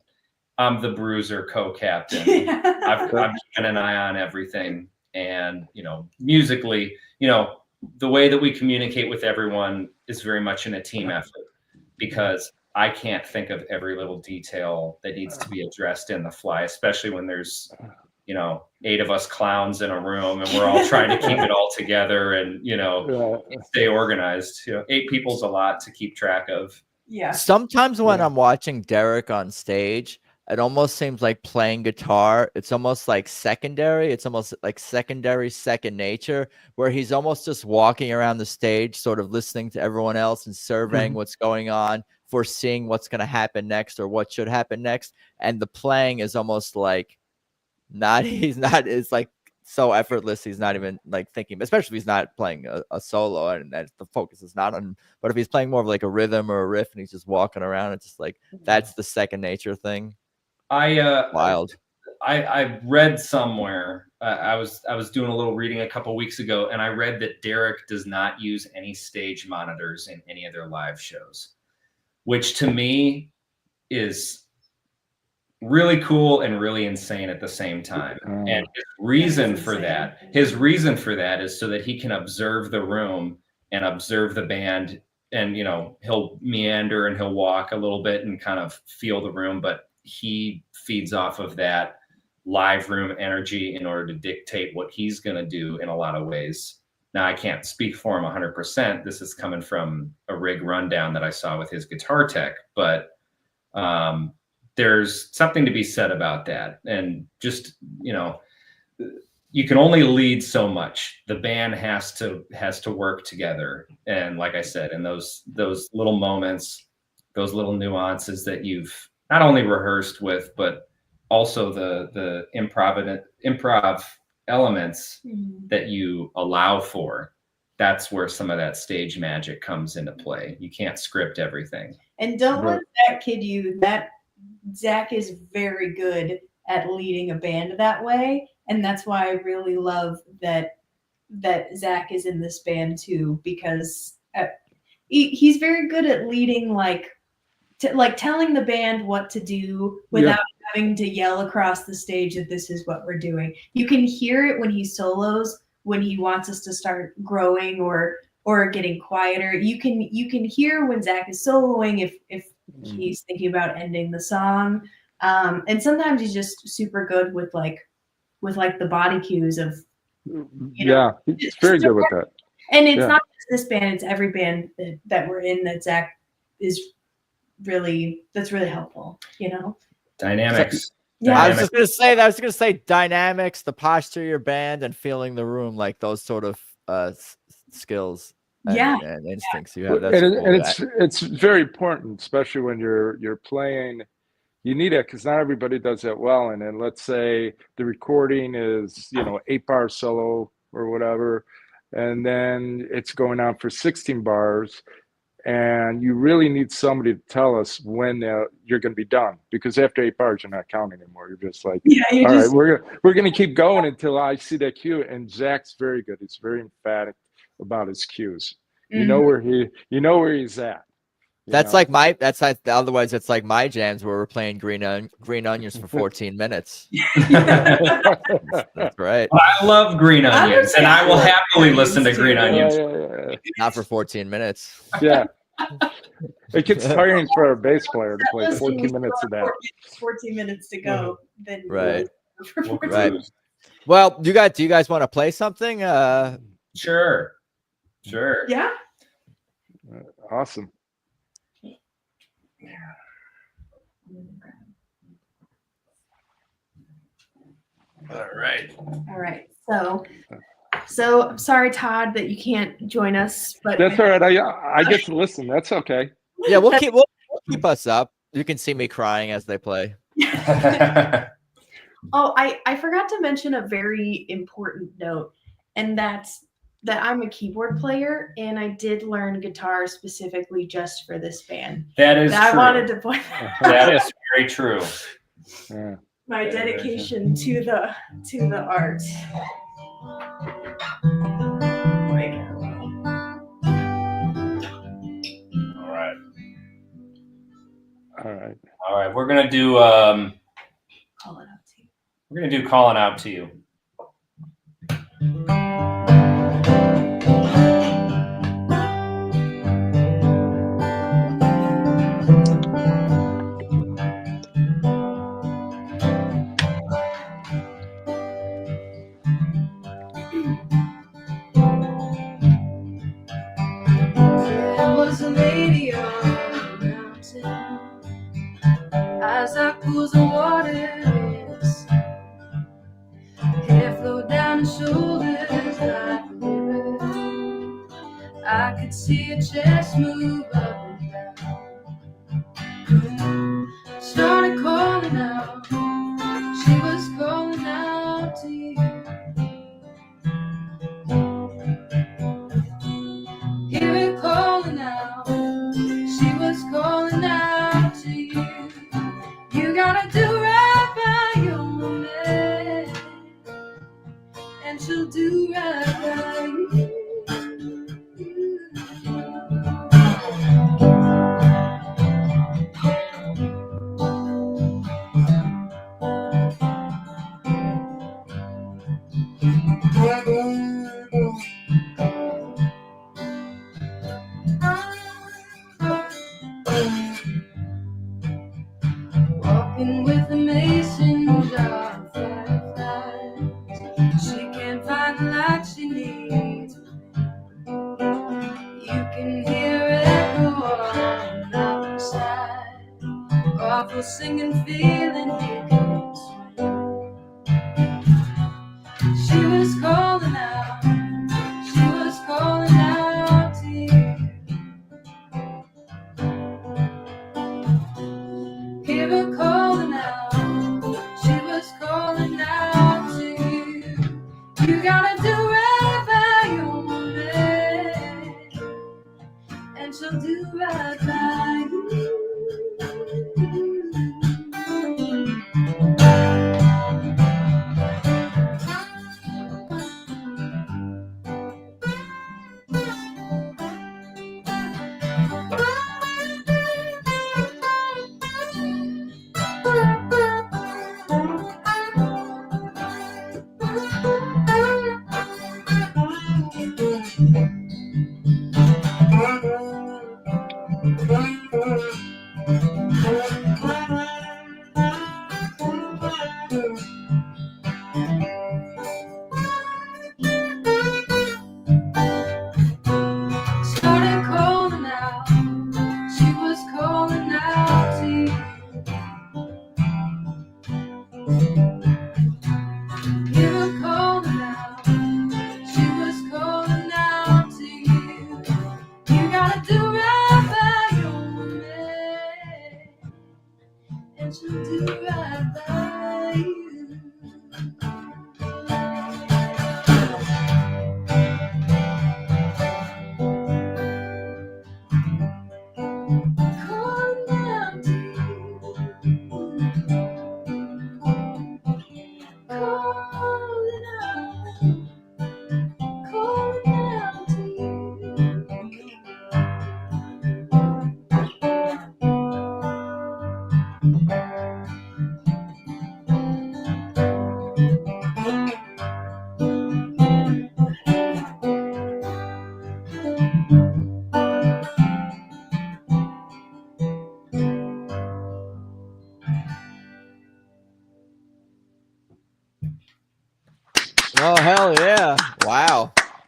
I'm the bruiser co-captain. I'm keeping an eye on everything. And, musically, the way that we communicate with everyone is very much in a team effort, because I can't think of every little detail that needs to be addressed in the fly, especially when there's, 8 of us clowns in a room and we're all trying to keep it all together and, stay organized. 8 people's a lot to keep track of. Yeah. Sometimes when I'm watching Derek on stage, it almost seems like playing guitar. It's almost like secondary. It's almost like secondary second nature, where he's almost just walking around the stage, sort of listening to everyone else and surveying what's going on, foreseeing what's going to happen next or what should happen next. And the playing is almost like it's like so effortless. He's not even like thinking, especially if he's not playing a solo, and the focus is not on. But if he's playing more of like a rhythm or a riff and he's just walking around, it's just like that's the second nature thing. Wild. I read somewhere. I was doing a little reading a couple weeks ago, and I read that Derek does not use any stage monitors in any of their live shows, which to me is really cool and really insane at the same time. And his reason for that is so that he can observe the room and observe the band, and he'll meander and he'll walk a little bit and kind of feel the room, but he feeds off of that live room energy in order to dictate what he's going to do in a lot of ways. Now, I can't speak for him 100%. This is coming from a rig rundown that I saw with his guitar tech, but there's something to be said about that. And just, you can only lead so much. The band has to work together. And like I said, in those little moments, those little nuances that you've not only rehearsed with, but also the improv elements that you allow for. That's where some of that stage magic comes into play. You can't script everything. And don't let that kid you that Zach is very good at leading a band that way. And that's why I really love that Zach is in this band too, because he's very good at leading, telling the band what to do without having to yell across the stage that this is what we're doing. You can hear it when he solos, when he wants us to start growing or getting quieter. You can hear when Zach is soloing if he's thinking about ending the song. And sometimes he's just super good with with like the body cues of, Yeah, he's very good with that. And it's Yeah. not just this band; it's every band that we're in that Zach is that's really helpful. Dynamics. Yeah. I was just gonna say dynamics, the posture of your band, and feeling the room, like those sort of skills and instincts you have. That's cool. It's very important, especially when you're playing. You need it because not everybody does that well. And then let's say the recording is 8-bar solo or whatever, and then it's going on for 16 bars. And you really need somebody to tell us when you're going to be done, because after 8 bars, you're not counting anymore. You're just like, all right, we're going to keep going until I see that cue. And Zach's very good. He's very emphatic about his cues. You know where he's at. Otherwise it's like my jams where we're playing Green Onions for 14 minutes. That's right. I love Green Onions, and I will happily listen to Green Onions. Not for 14 minutes. Yeah. It gets tiring for a bass player to play 14 minutes of that. 14 minutes to go. Then right. Well, do you guys want to play something? Sure. Yeah. Awesome. All right. So I'm sorry, Todd, that you can't join us, but that's all right. I get to listen. That's okay. Yeah, we'll keep us up. You can see me crying as they play. Oh, I forgot to mention a very important note, and that's that I'm a keyboard player, and I did learn guitar specifically just for this band. That is true. I wanted to point that is very true. Yeah. My dedication to the art. All right. We're gonna do Call It Out to You. We're gonna do Calling Out to You. There was a lady on the mountain, eyes like pools of water, hair flowed down her shoulders like a river. I could see her chest move up and down. Started calling out, she was calling out to you. Hear her calling out, she was calling out to you. You gotta do right by your woman, and she'll do right by you. Walking with a mason jar of fireflies, she can't find the light she needs. You can hear it echo on the mountainside, awful singing, feeling you can swim. She was calling out, she was calling out to you. Hear her calling out, she was calling out to you. You gotta do right by your woman, and she'll do right by you.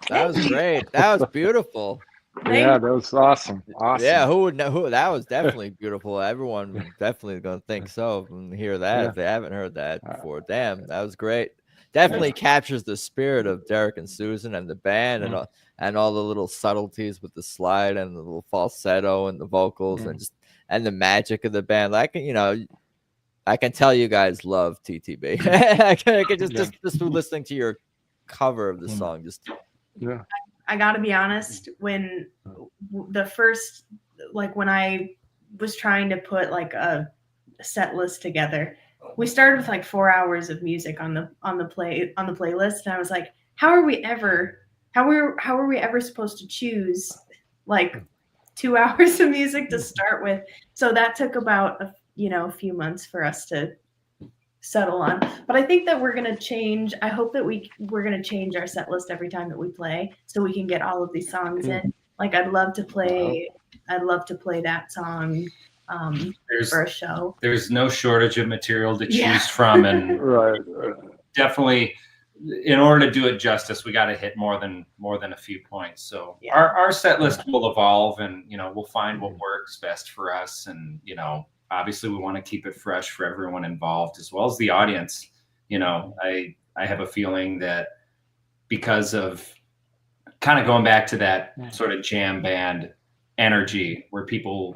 That was great. That was beautiful. Yeah, that was awesome. Awesome. Yeah, who would know? Who that was definitely beautiful. Everyone definitely gonna think so and hear that if they haven't heard that before. Damn, that was great. Definitely captures the spirit of Derek and Susan and the band and all the little subtleties with the slide and the little falsetto and the vocals and the magic of the band. Like I can tell you guys love TTB. I can just through listening to your cover of the song, I gotta be honest, when the first, like when I was trying to put like a set list together, we started with like 4 hours of music on the playlist, and I was like, how are we ever supposed to choose like 2 hours of music to start with? So that took about a few months for us to settle on. But I think that we're gonna change. I hope that we're gonna change our set list every time that we play, so we can get all of these songs in. Like I'd love to play that song for a show. There's no shortage of material to choose from, and definitely, in order to do it justice, we got to hit more than a few points. So our set list will evolve, and we'll find what works best for us, and obviously we want to keep it fresh for everyone involved as well as the audience. I have a feeling that because of kind of going back to that sort of jam band energy where people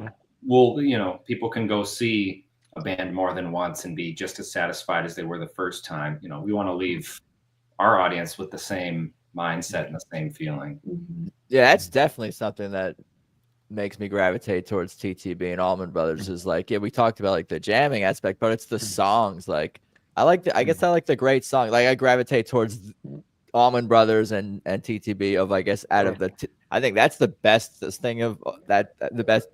people can go see a band more than once and be just as satisfied as they were the first time. We want to leave our audience with the same mindset and the same feeling. Yeah, that's definitely something that makes me gravitate towards TTB and Allman Brothers is like, we talked about like the jamming aspect, but it's the songs. Like I guess I like the great song. Like I gravitate towards Allman Brothers and TTB of, I guess, out of I think that's the best thing of that, the best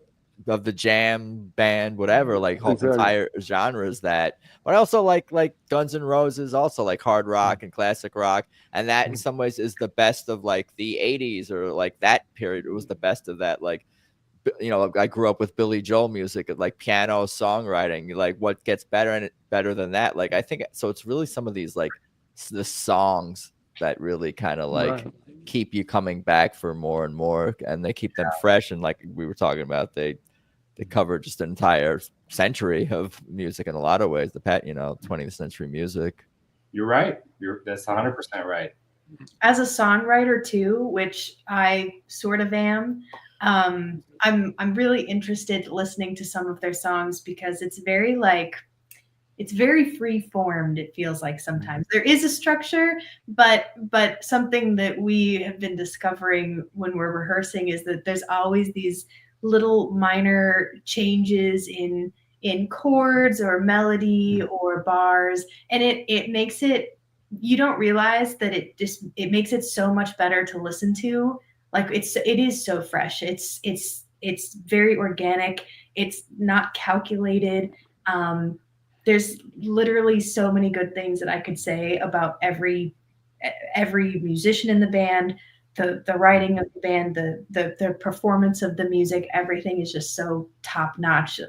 of the jam band, whatever, like whole entire genres that, but also like Guns N' Roses, also like hard rock and classic rock. And that in some ways is the best of like the 80s or like that period. It was the best of that. Like, I grew up with Billy Joel music, like piano songwriting, like what gets better than that. Like, I think, so it's really some of these, like the songs that really kind of like keep you coming back for more and more, and they keep them fresh. And like we were talking about, they cover just an entire century of music in a lot of ways, the 20th century music. You're right. That's 100% right. As a songwriter too, which I sort of am, I'm really interested listening to some of their songs because it's very free formed. It feels like sometimes there is a structure, but something that we have been discovering when we're rehearsing is that there's always these little minor changes in chords or melody or bars, and it makes it, you don't realize that it makes it so much better to listen to. Like it is so fresh. It's very organic. It's not calculated. There's literally so many good things that I could say about every musician in the band, the writing of the band, the performance of the music. Everything is just so top notch.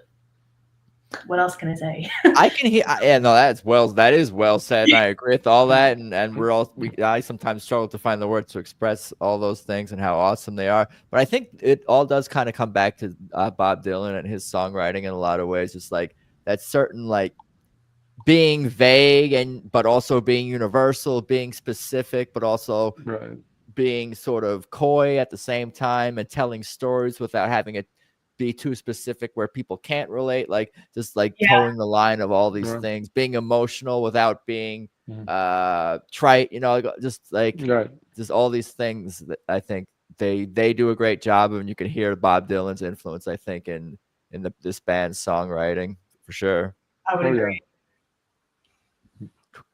What else can I say? I can hear. Yeah, no, that is well said. And I agree with all that. And I sometimes struggle to find the words to express all those things and how awesome they are. But I think it all does kind of come back to Bob Dylan and his songwriting in a lot of ways. Just like that certain like being vague but also being universal, being specific, but also being sort of coy at the same time, and telling stories without having it be too specific where people can't relate, like just like towing the line of all these things, being emotional without being trite, just like just all these things that I think they do a great job of, and you can hear Bob Dylan's influence, I think, in this band's songwriting for sure. I would agree.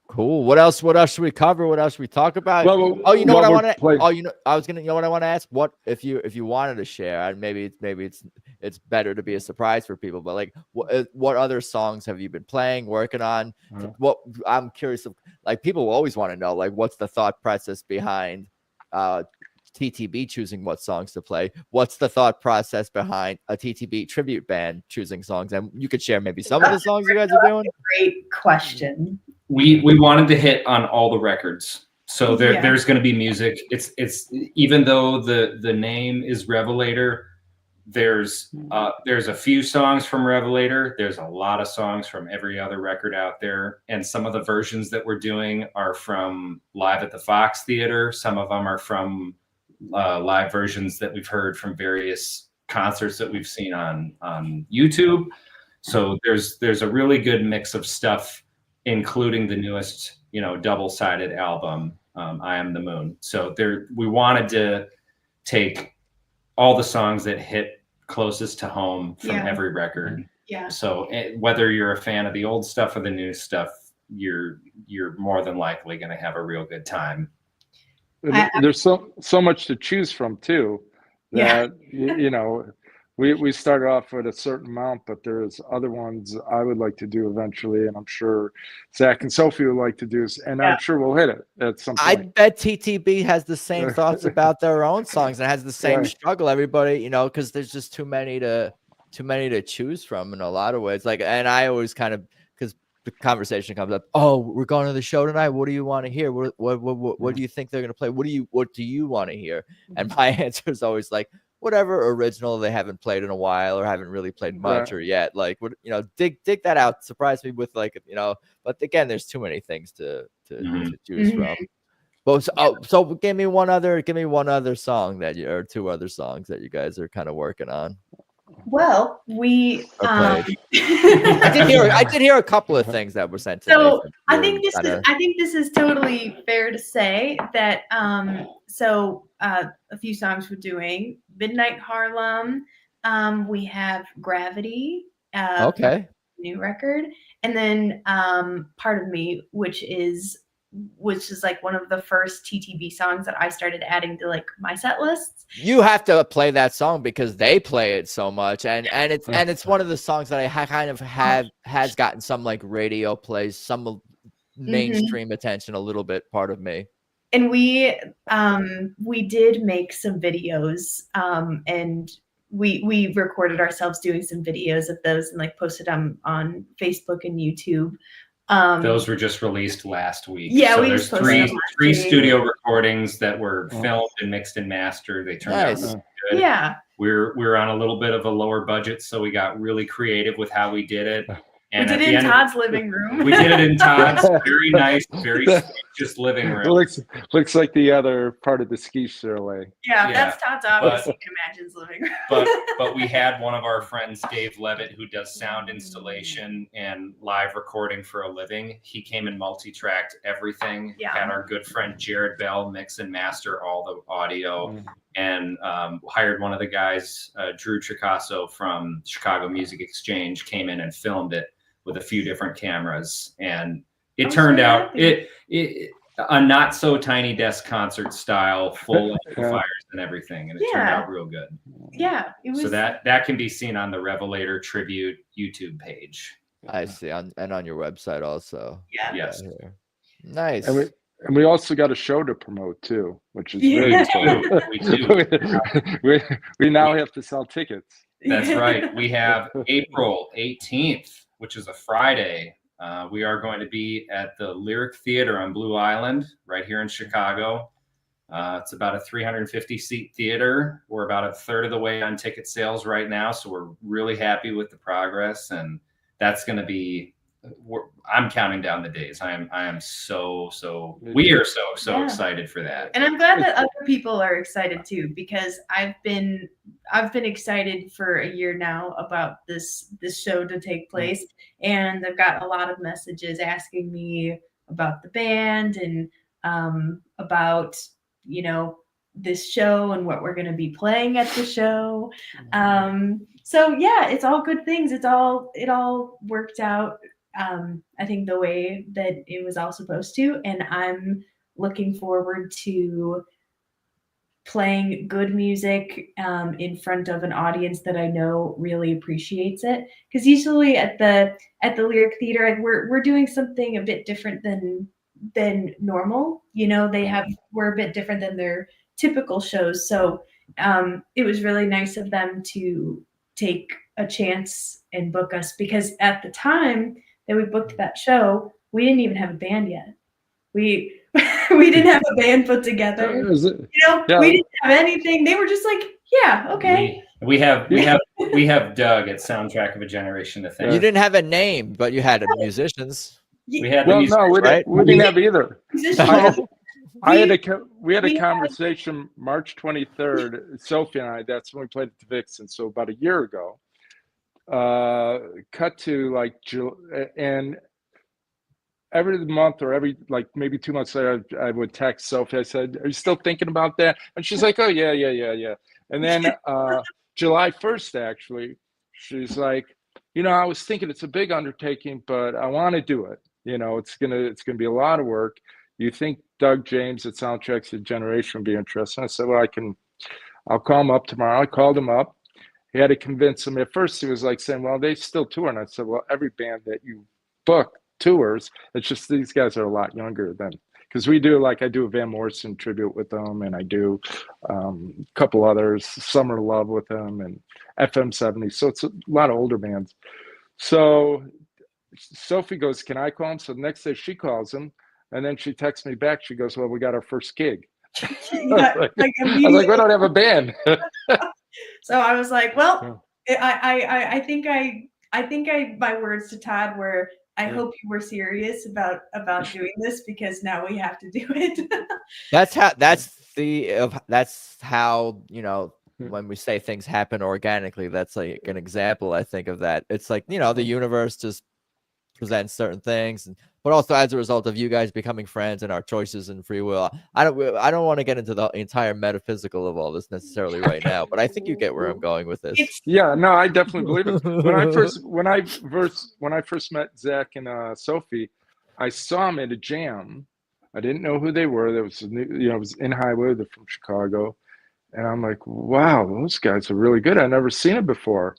Cool. What else should we cover? What else should we talk about? I want to ask? What if you wanted to share? Maybe it's better to be a surprise for people. But like, what other songs have you been playing, working on? What I'm curious of. Like, people always want to know, like, what's the thought process behind TTB choosing what songs to play? What's the thought process behind a TTB tribute band choosing songs? And you could share maybe some of the songs you guys are doing. Great question. We wanted to hit on all the records. So there's going to be music. It's even though the name is Revelator, there's a few songs from Revelator. There's a lot of songs from every other record out there, and some of the versions that we're doing are from live at the Fox Theater. Some of them are from live versions that we've heard from various concerts that we've seen on YouTube. So there's a really good mix of stuff, including the newest, double-sided album, I Am the Moon. So we wanted to take all the songs that hit closest to home from every record. Yeah. So whether you're a fan of the old stuff or the new stuff, you're more than likely going to have a real good time. There's so much to choose from too, that we started off with a certain amount, but there's other ones I would like to do eventually, and I'm sure Zach and Sophie would like to do, and I'm sure we'll hit it at some point. I bet TTB has the same thoughts about their own songs and has the same struggle. Everybody, because there's just too many to choose from in a lot of ways. Like, and I always kind of, because the conversation comes up, oh, we're going to the show tonight. What do you want to hear? What do you think they're going to play? What do you want to hear? And my answer is always like, whatever original they haven't played in a while or haven't really played much or yet. Like, dig that out. Surprise me with but again, there's too many things to choose from. But so give me one other song or two other songs that you guys are kind of working on. Well, we I did hear a couple of things that were sent to me. So I think this is totally fair to say that a few songs we're doing: Midnight Harlem, we have Gravity, new record, and then Part of Me, which is like one of the first TTB songs that I started adding to like my set lists. You have to play that song because they play it so much, and it's one of the songs that I kind of has gotten some like radio plays, some mainstream attention, a little bit. Part of Me. And we did make some videos, and we recorded ourselves doing some videos of those and like posted them on Facebook and YouTube. Those were just released last week. Yeah, so we there's three studio recordings that were filmed and mixed and mastered. They turned out really good. Yeah. We're on a little bit of a lower budget, so we got really creative with how we did it. And we did it in Todd's living room. We did it in Todd's very nice, very spacious living room. Looks like the other part of the ski chalet. Yeah, that's Todd's office. You can imagine his living room. but we had one of our friends, Dave Levitt, who does sound installation and live recording for a living. He came and multi-tracked everything. Yeah. Had our good friend Jared Bell mix and master all the audio. And hired one of the guys, Drew Tricasso from Chicago Music Exchange, came in and filmed it with a few different cameras, and it turned out a not so tiny desk concert style, full amplifiers and everything, and it turned out real good. Yeah, it was. So that can be seen on the Revelator Tribute YouTube page. I see, and on your website also. Yeah. Yes. Nice. And we also got a show to promote too, which is really cool. We do. we now have to sell tickets. That's right. We have April 18th, which is a Friday. We are going to be at the Lyric Theater on Blue Island, right here in Chicago. It's about a 350-seat theater. We're about a third of the way on ticket sales right now, so we're really happy with the progress, and that's going to be. I'm counting down the days. We are so excited for that. And I'm glad that other people are excited too, because I've been excited for a year now about this show to take place, and I've got a lot of messages asking me about the band and about this show and what we're going to be playing at the show. So yeah, it's all good things. It all worked out. I think the way that it was all supposed to, and I'm looking forward to playing good music in front of an audience that I know really appreciates it. Because usually at the Lyric Theater, we're doing something a bit different than normal. We're a bit different than their typical shows. So it was really nice of them to take a chance and book us, because at the time that we booked that show, we didn't even have a band yet. We We didn't have a band put together. Is it- You know, yeah. we didn't have anything. They were just like, yeah, okay. We have Doug at Soundtrack of a Generation to thank. You didn't have a name, but you had musicians. We had the Well, music, no, we right? didn't have either. Musicians. We had a conversation March 23rd. Sophie and I. That's when we played at the Vixen. So about a year ago. Cut to like and every month or every like maybe 2 months later, I would text Sophie. I said, "Are you still thinking about that?" And she's like, "Oh yeah." And then July 1st, actually, she's like, I was thinking it's a big undertaking, but I want to do it. It's gonna be a lot of work. You think Doug James at Soundtracks of Generation would be interested? I said, well, I'll call him up tomorrow. I called him up. He had to convince him. At first, he was like saying, well, they still tour. And I said, well, every band that you book tours. It's just these guys are a lot younger than, because we do, like I do a Van Morrison tribute with them, and I do a couple others, Summer Love with them, and FM 70. So it's a lot of older bands. So Sophie goes, can I call him? So the next day she calls him, and then she texts me back. She goes, well, we got our first gig. I was like, we don't have a band. So I was like, well, I think my words to Todd were, I hope you were serious about doing this, because now we have to do it. That's how when we say things happen organically, that's like an example, I think, of that. It's like, the universe just presents certain things, but also as a result of you guys becoming friends and our choices and free will. I don't want to get into the entire metaphysical of all this necessarily right now, but I think you get where I'm going with this. Yeah, no, I definitely believe it. When I first met Zach and Sophie, I saw them at a jam. I didn't know who they were. There was it was in Highway. They're from Chicago, and I'm like, wow, those guys are really good. I've never seen it before.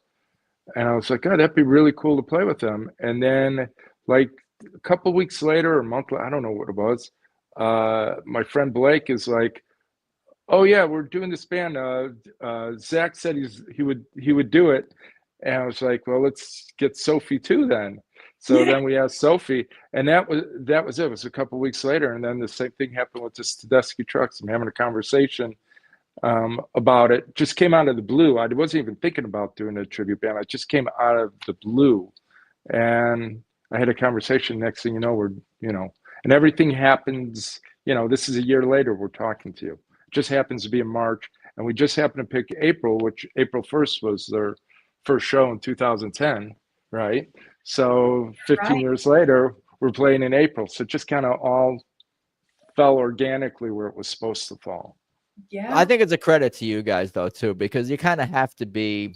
And I was like, oh, that'd be really cool to play with them. And then, like a couple weeks later, or a month, I don't know what it was. My friend Blake is like, oh yeah, we're doing this band. Zach said he would do it, and I was like, well, let's get Sophie too then. So then we asked Sophie, and that was it. It was a couple weeks later, and then the same thing happened with this Tedeschi Trucks. I'm having a conversation about it. Just came out of the blue. I wasn't even thinking about doing a tribute band. It just came out of the blue, and I had a conversation. Next thing you know, and everything happens. This is a year later. We're talking to you. It just happens to be in March, and we just happened to pick April, which April 1st was their first show in 2010, right? So 15 years later, we're playing in April. So it just kind of all fell organically where it was supposed to fall. Yeah, I think it's a credit to you guys though too, because you kind of have to be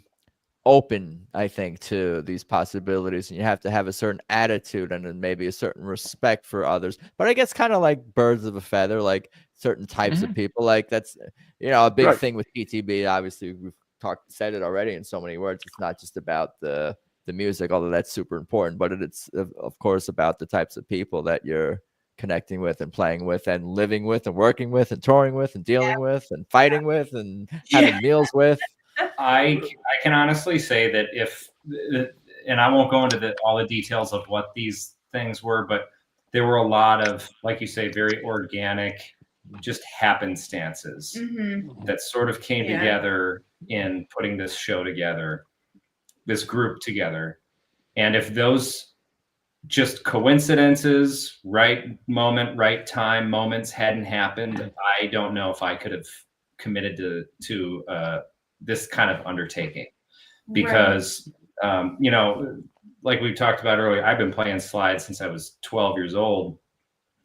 open, I think, to these possibilities, and you have to have a certain attitude and then maybe a certain respect for others. But I guess kind of like birds of a feather, like certain types of people, like that's a big thing with TTB. Obviously, we've said it already in so many words. It's not just about the music, although that's super important, but it's of course about the types of people that you're connecting with and playing with and living with and working with and touring with and dealing with and fighting with and having meals with. I can honestly say that and I won't go into all the details of what these things were, but there were a lot of, like you say, very organic, just happenstances that sort of came together in putting this show together, this group together. And if those just coincidences, right moment, right time moments hadn't happened, I don't know if I could have committed to this kind of undertaking, because like we talked about earlier, I've been playing slide since I was 12 years old.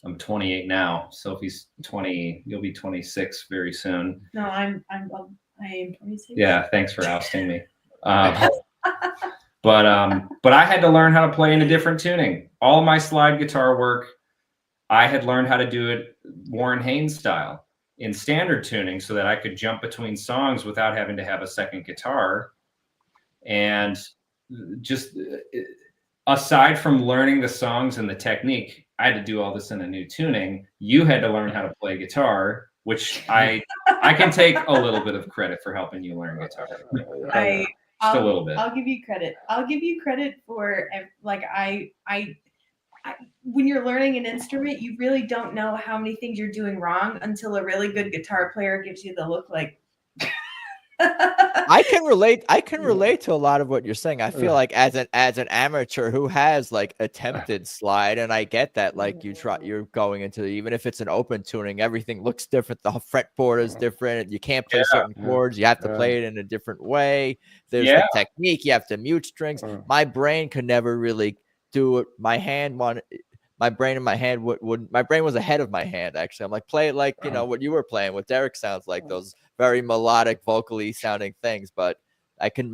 I'm 28 now. Sophie's 20. You'll be 26 very soon. No, I am 26. Yeah, thanks for ousting me. But I had to learn how to play in a different tuning. All my slide guitar work, I had learned how to do it Warren Haynes style in standard tuning, so that I could jump between songs without having to have a second guitar. And just aside from learning the songs and the technique, I had to do all this in a new tuning. You had to learn how to play guitar, which I can take a little bit of credit for helping you learn guitar. Just a little bit. I'll give you credit. I'll give you credit for, like, I when you're learning an instrument, you really don't know how many things you're doing wrong until a really good guitar player gives you the look like. I can relate to a lot of what you're saying. I feel like as an amateur who has like attempted slide, and I get that, like you're going into even if it's an open tuning, everything looks different. The fretboard is different. You can't play certain chords. You have to play it in a different way. There's the technique. You have to mute strings. My brain could never really do it. My brain and my hand would my brain was ahead of my hand, actually. I'm like, play it like, you know, what you were playing, what Derek sounds like, those very melodic, vocally sounding things. But I can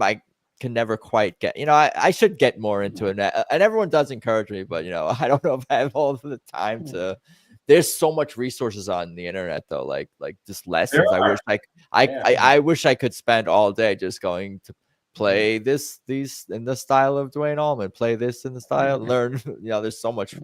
never quite get, you know, I should get more into it. And everyone does encourage me, but, you know, I don't know if I have all of the time to. There's so much resources on the internet, though, like just lessons. I wish I could spend all day just going to play these in the style of Dwayne Allman, play this in the style, learn, you know, there's so much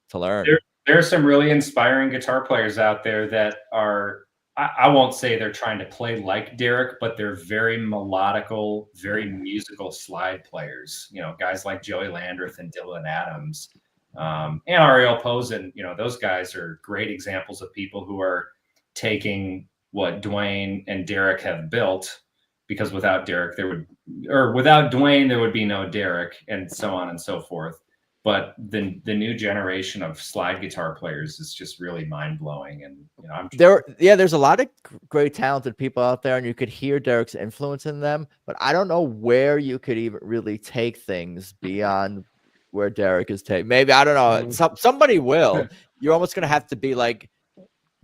to learn. There are some really inspiring guitar players out there that are, I won't say they're trying to play like Derek, but they're very melodical, very musical slide players. You know, guys like Joey Landreth and Dylan Adams, and Ariel Posen. You know, those guys are great examples of people who are taking what Dwayne and Derek have built, because without Dwayne, there would be no Derek, and so on and so forth. But the new generation of slide guitar players is just really mind blowing, and you know, there's a lot of great talented people out there, and you could hear Derek's influence in them. But I don't know where you could even really take things beyond where Derek is taking. Maybe, I don't know. Somebody will. You're almost gonna have to be like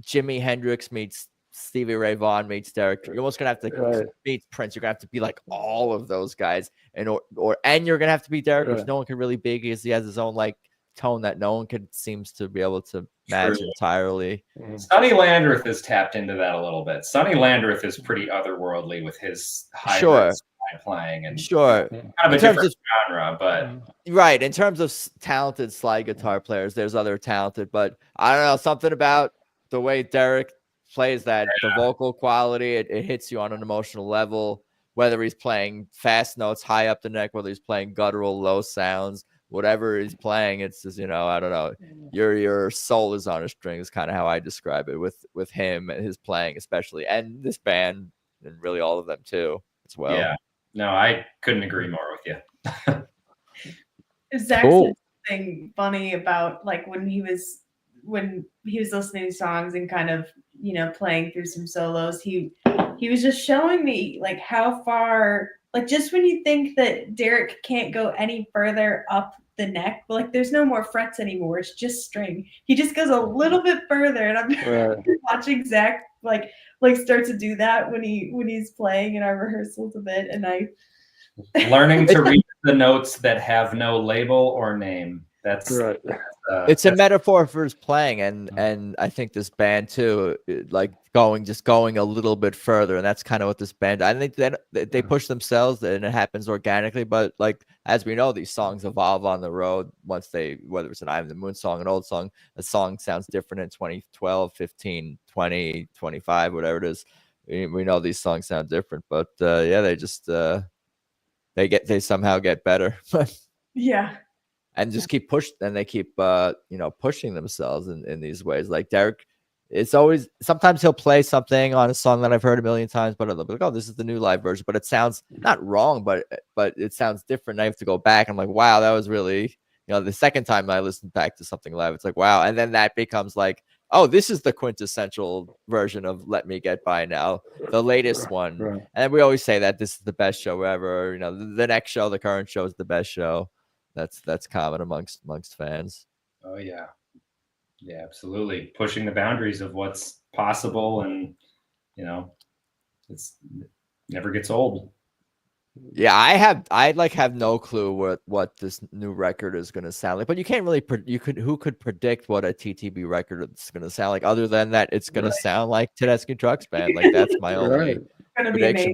Jimi Hendrix meets Stevie Ray Vaughan meets Derek. You're almost gonna have to meet Prince. You're gonna have to be like all of those guys, and you're gonna have to be Derek, which no one can really be, because he has his own like tone that no one seems to be able to match entirely. Sonny Landreth has tapped into that a little bit. Sonny Landreth is pretty otherworldly with his hybrid slide playing, and kind of a different genre, but right, in terms of talented slide guitar players, there's other talented, but I don't know, something about the way Derek plays that, the vocal quality, it hits you on an emotional level, whether he's playing fast notes high up the neck, whether he's playing guttural low sounds, whatever he's playing, it's just, you know, I don't know, your soul is on a string is kind of how I describe it with him and his playing, especially, and this band, and really all of them too as well. Yeah, no, I couldn't agree more with you. Zach said something funny about like when he was listening to songs and kind of, you know, playing through some solos, he was just showing me like how far, like just when you think that Derek can't go any further up the neck, like there's no more frets anymore, it's just string, he just goes a little bit further, and I'm watching Zach like start to do that when he's playing in our rehearsals a bit, and I learning to read the notes that have no label or name. That's right. It's a metaphor for his playing, and I think this band too, like going a little bit further, and that's kind of what this band. I think that they push themselves, and it happens organically. But like as we know, these songs evolve on the road. Once whether it's an "I Am the Moon" song, an old song, a song sounds different in 2012, 15, 20, 25, whatever it is. We know these songs sound different, but they just they somehow get better. Yeah. And just keep they keep pushing themselves in these ways. Like Derek, it's always, sometimes he'll play something on a song that I've heard a million times, but I'll be like, oh, this is the new live version, but it sounds not wrong, but it sounds different. I have to go back. I'm like, wow, that was really, you know, the second time I listened back to something live, it's like, wow. And then that becomes like, oh, this is the quintessential version of Let Me Get By Now, the latest one. Right. And we always say that this is the best show ever. You know, the next show, the current show is the best show. That's common amongst fans. Oh yeah, absolutely, pushing the boundaries of what's possible, and you know, it never gets old. Yeah, I have no clue what this new record is going to sound like, but you can't really who could predict what a TTB record is going to sound like, other than that it's going to sound like Tedeschi Trucks Band. Like that's my only prediction.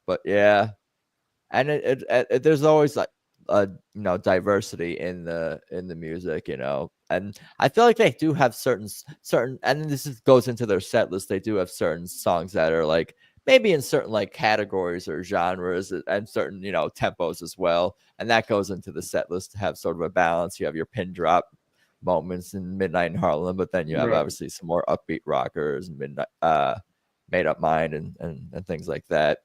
But yeah, and it there's always like diversity in the music, you know, and I feel like they do have certain, and this goes into their set list. They do have certain songs that are like maybe in certain like categories or genres, and certain tempos as well, and that goes into the set list to have sort of a balance. You have your pin drop moments in Midnight in Harlem, but then you have obviously some more upbeat rockers, Midnight, Made Up Mind, and things like that.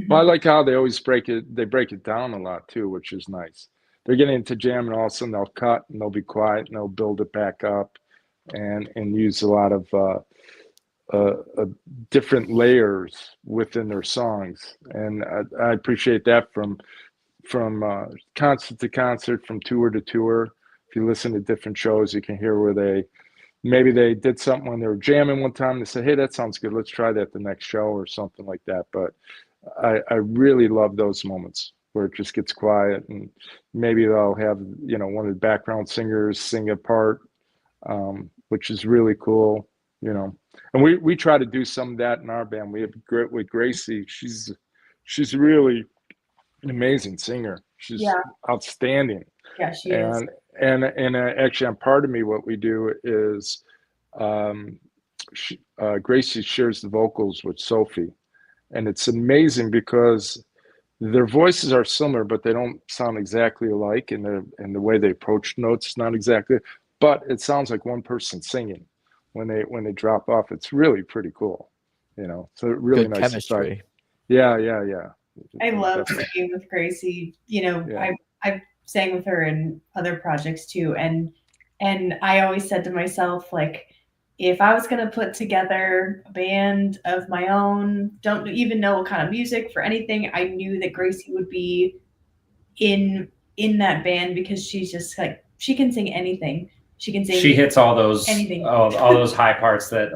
Well, I like how they always break it down a lot too, which is nice. They're getting into jam, and all of a sudden they'll cut and they'll be quiet and they'll build it back up, and use a lot of different layers within their songs, and I appreciate that from concert to concert, from tour to tour. If you listen to different shows, you can hear where maybe they did something when they were jamming one time. They said, "Hey, that sounds good. Let's try that the next show," or something like that. But I really love those moments where it just gets quiet, and maybe they'll have one of the background singers sing a part, which is really cool. And we try to do some of that in our band. We have with Gracie. She's really an amazing singer. She's outstanding. Yeah, she is. And actually, on part of me, what we do is Gracie shares the vocals with Sophie, and it's amazing because their voices are similar, but they don't sound exactly alike, and the way they approach notes is not exactly. But it sounds like one person singing when they drop off. It's really pretty cool, So really good nice chemistry. Yeah. I love singing with Gracie. I sang with her in other projects too, and I always said to myself, like, if I was going to put together a band of my own, don't even know what kind of music for anything, I knew that Gracie would be in that band, because she's just like, she can sing anything. She can sing. She hits all those anything. all those high parts that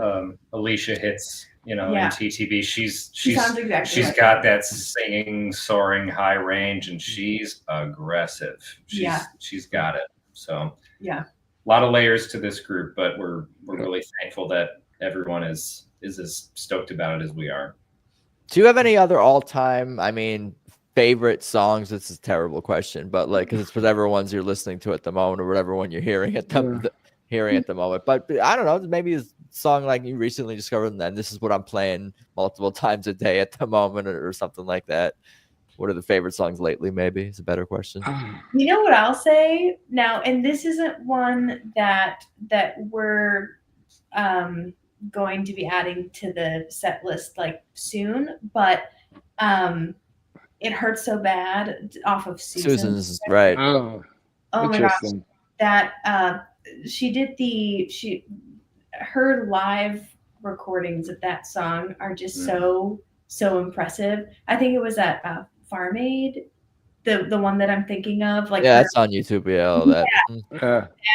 Alicia hits. In TTB, she's exactly she's got that singing, soaring, high range, and she's aggressive. She's got it. So a lot of layers to this group, but we're really thankful that everyone is as stoked about it as we are. Do you have any other all-time, favorite songs? This is a terrible question, but because it's whatever ones you're listening to at the moment or whatever one you're hearing at the moment. But I don't know, maybe a song like you recently discovered, and this is what I'm playing multiple times a day at the moment, or something like that. What are the favorite songs lately? Maybe is a better question. You know what I'll say now, and this isn't one that we're going to be adding to the set list soon, but It Hurts So Bad off of Susan's right. Oh my gosh, that she did her live recordings of that song are just so impressive. I think it was at Farm Aid, the one that I'm thinking of. That's on YouTube. All that.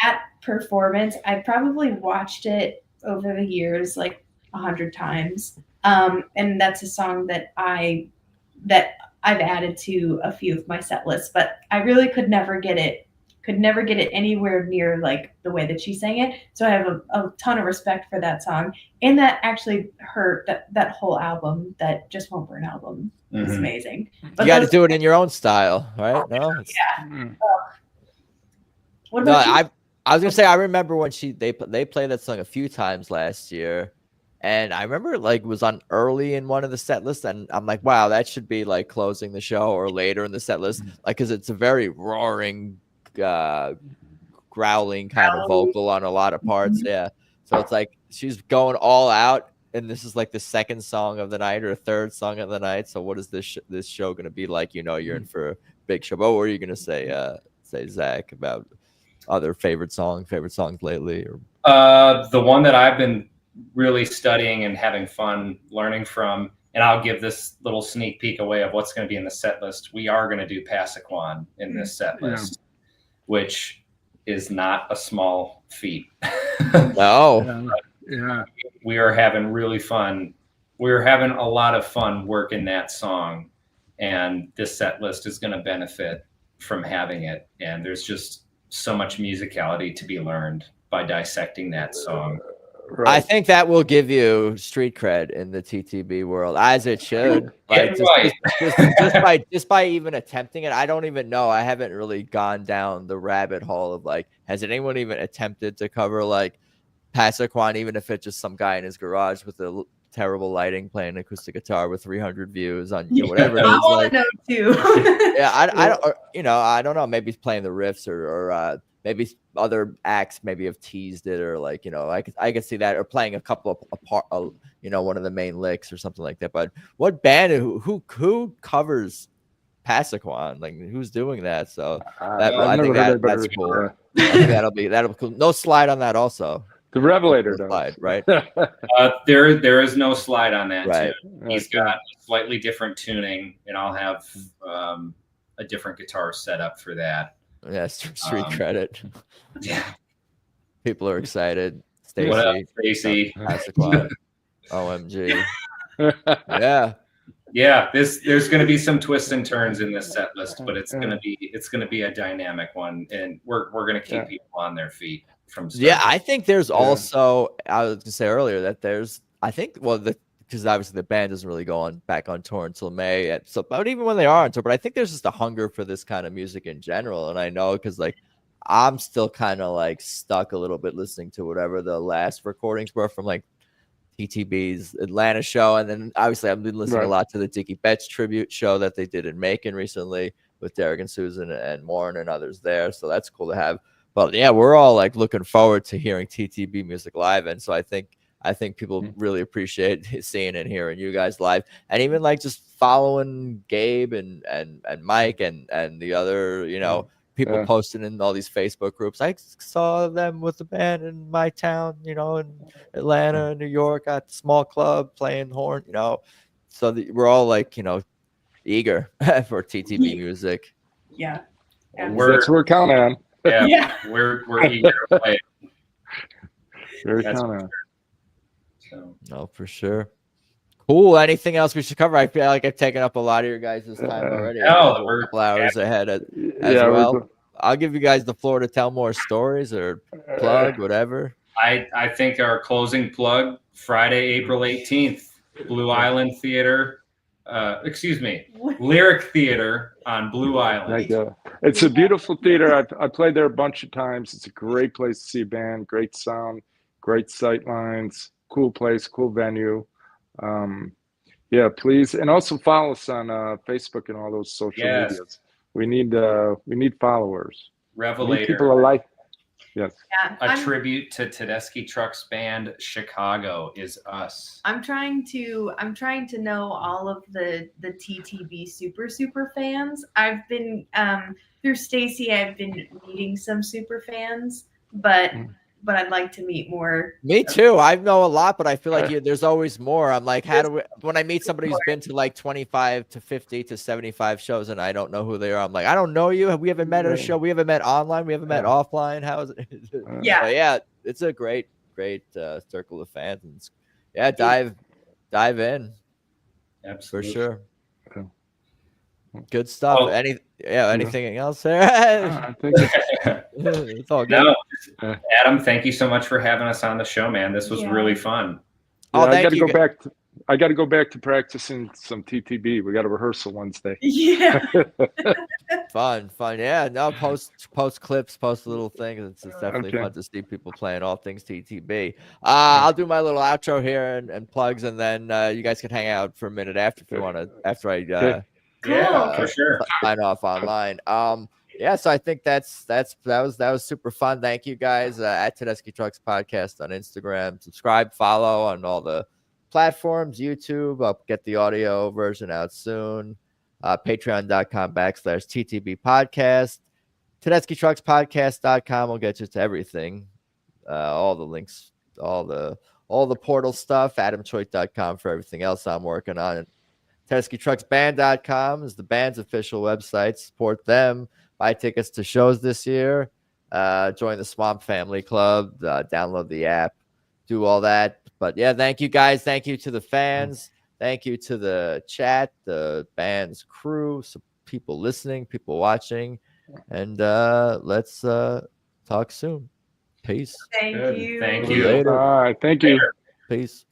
That performance, I probably watched it over the years 100 times. And that's a song that I've added to a few of my set lists, but I really could never get it anywhere near the way that she sang it. So I have a ton of respect for that song, and that actually hurt that whole album, that Just Won't Burn album is amazing. But you got to do it in your own style, right? No, What about you? I was gonna say, I remember when they played that song a few times last year, and I remember it was on early in one of the set lists, and I'm like, wow, that should be closing the show or later in the set list, because it's a very roaring, growling kind of vocal on a lot of parts. So it's she's going all out, and this is the second song of the night or third song of the night. So what is this show going to be like? You're in for a big show. What were you going to say Zach, about other favorite songs lately? Or the one that I've been really studying and having fun learning from, and I'll give this little sneak peek away of what's going to be in the set list. We are going to do Passaquan in this set list, which is not a small feat. No. We are having really fun. We're having a lot of fun working that song, and this set list is going to benefit from having it. And there's just so much musicality to be learned by dissecting that song. Right. I think that will give you street cred in the TTB world, as it should. Just by even attempting it. I don't even know. I haven't really gone down the rabbit hole of has anyone even attempted to cover Passaquan, even if it's just some guy in his garage with a terrible lighting playing acoustic guitar with 300 views on whatever it is. I want to know too. I don't know. Maybe he's playing the riffs or maybe other acts maybe have teased it, or like, you know, I could see that, or playing a couple of apart, you know, one of the main licks or something like that. But what band who covers Passaquan? Like, who's doing that? So that I've never heard anybody that's cool. record I think that'll be cool. No slide on that also. The Revelator does. Slide, right? There is no slide on that Right. tune. He's got slightly different tuning, and I'll have a different guitar set up for that. Yeah, street credit. Yeah. People are excited. Stacy. What up, Stacy? Passaquan. OMG. Yeah. Yeah, there's going to be some twists and turns in this set list, but it's going to be a dynamic one, and we're going to keep people on their feet from start. Yeah, I think there's also, I was going to say earlier that there's, I think, well, because obviously the band doesn't really go back on tour until May, so but even when they are on tour, but I think there's just a hunger for this kind of music in general. And I know because like I'm still kind of like stuck a little bit listening to whatever the last recordings were from like TTB's Atlanta show, and then obviously I've been listening a lot to the Dickie Betts tribute show that they did in Macon recently with Derek and Susan and Warren and others there. So that's cool to have. But yeah, we're all like looking forward to hearing TTB music live, and so I think people really appreciate seeing and hearing you guys live, and even like just following Gabe and Mike and the other, you know, people posting in all these Facebook groups. I saw them with the band in my town, you know, in Atlanta, New York, at the small club playing horn, you know. So we're all like, you know, eager for TTB music. Yeah. We're counting on. Yeah. We're eager to play. Very counting on. So. No, for sure. Cool. Anything else we should cover? I feel like I've taken up a lot of your guys' time already. We're a couple hours ahead as well. I'll give you guys the floor to tell more stories or plug, whatever. I think our closing plug, Friday, April 18th, Blue Island Theater. Lyric Theater on Blue Island. It's a beautiful theater. I played there a bunch of times. It's a great place to see a band, great sound, great sight lines, cool place, cool venue. Yeah, please, and also follow us on Facebook and all those social medias. We need followers. Revelator. People are like, yes. Yeah, a tribute to Tedeschi Trucks band Chicago is us. I'm trying to know all of the TTB super fans. I've been through Stacy. I've been meeting some super fans, but I'd like to meet more. Me too. I know a lot, but I feel like there's always more. I'm like, when I meet somebody who's been to like 25 to 50 to 75 shows and I don't know who they are, I'm like, I don't know you. We haven't met at a show. We haven't met online. We haven't met offline. How is it? Yeah. But yeah, it's a great circle of fans. And yeah, dive in. Absolutely. For sure. Good stuff. Anything else there? I think it's all good. No, Adam, thank you so much for having us on the show, man. This was really fun. Yeah, I got to go back. I got to go back to practicing some TTB. We got a rehearsal Wednesday. Yeah. Fun. Yeah. No, post clips, post little things. It's definitely fun to see people playing all things TTB. I'll do my little outro here and plugs, and then you guys can hang out for a minute after if you want to. After I. Yeah, for sure. Sign off online. Yeah, so I think that was super fun. Thank you guys at Tedeschi Trucks Podcast on Instagram. Subscribe, follow on all the platforms, YouTube. I'll get the audio version out soon. Patreon.com/TTB Podcast. TedeschiTrucksPodcast.com will get you to everything. All the links, all the portal stuff. AdamChoit.com for everything else I'm working on. TedeschiTrucksBand.com is the band's official website. Support them. Buy tickets to shows this year. Join the Swamp Family Club. Download the app. Do all that. But yeah, thank you guys. Thank you to the fans. Thank you to the chat, the band's crew, some people listening, people watching. And let's talk soon. Peace. Thank you. Thank you. Later. All right. Thank you. Later. Peace.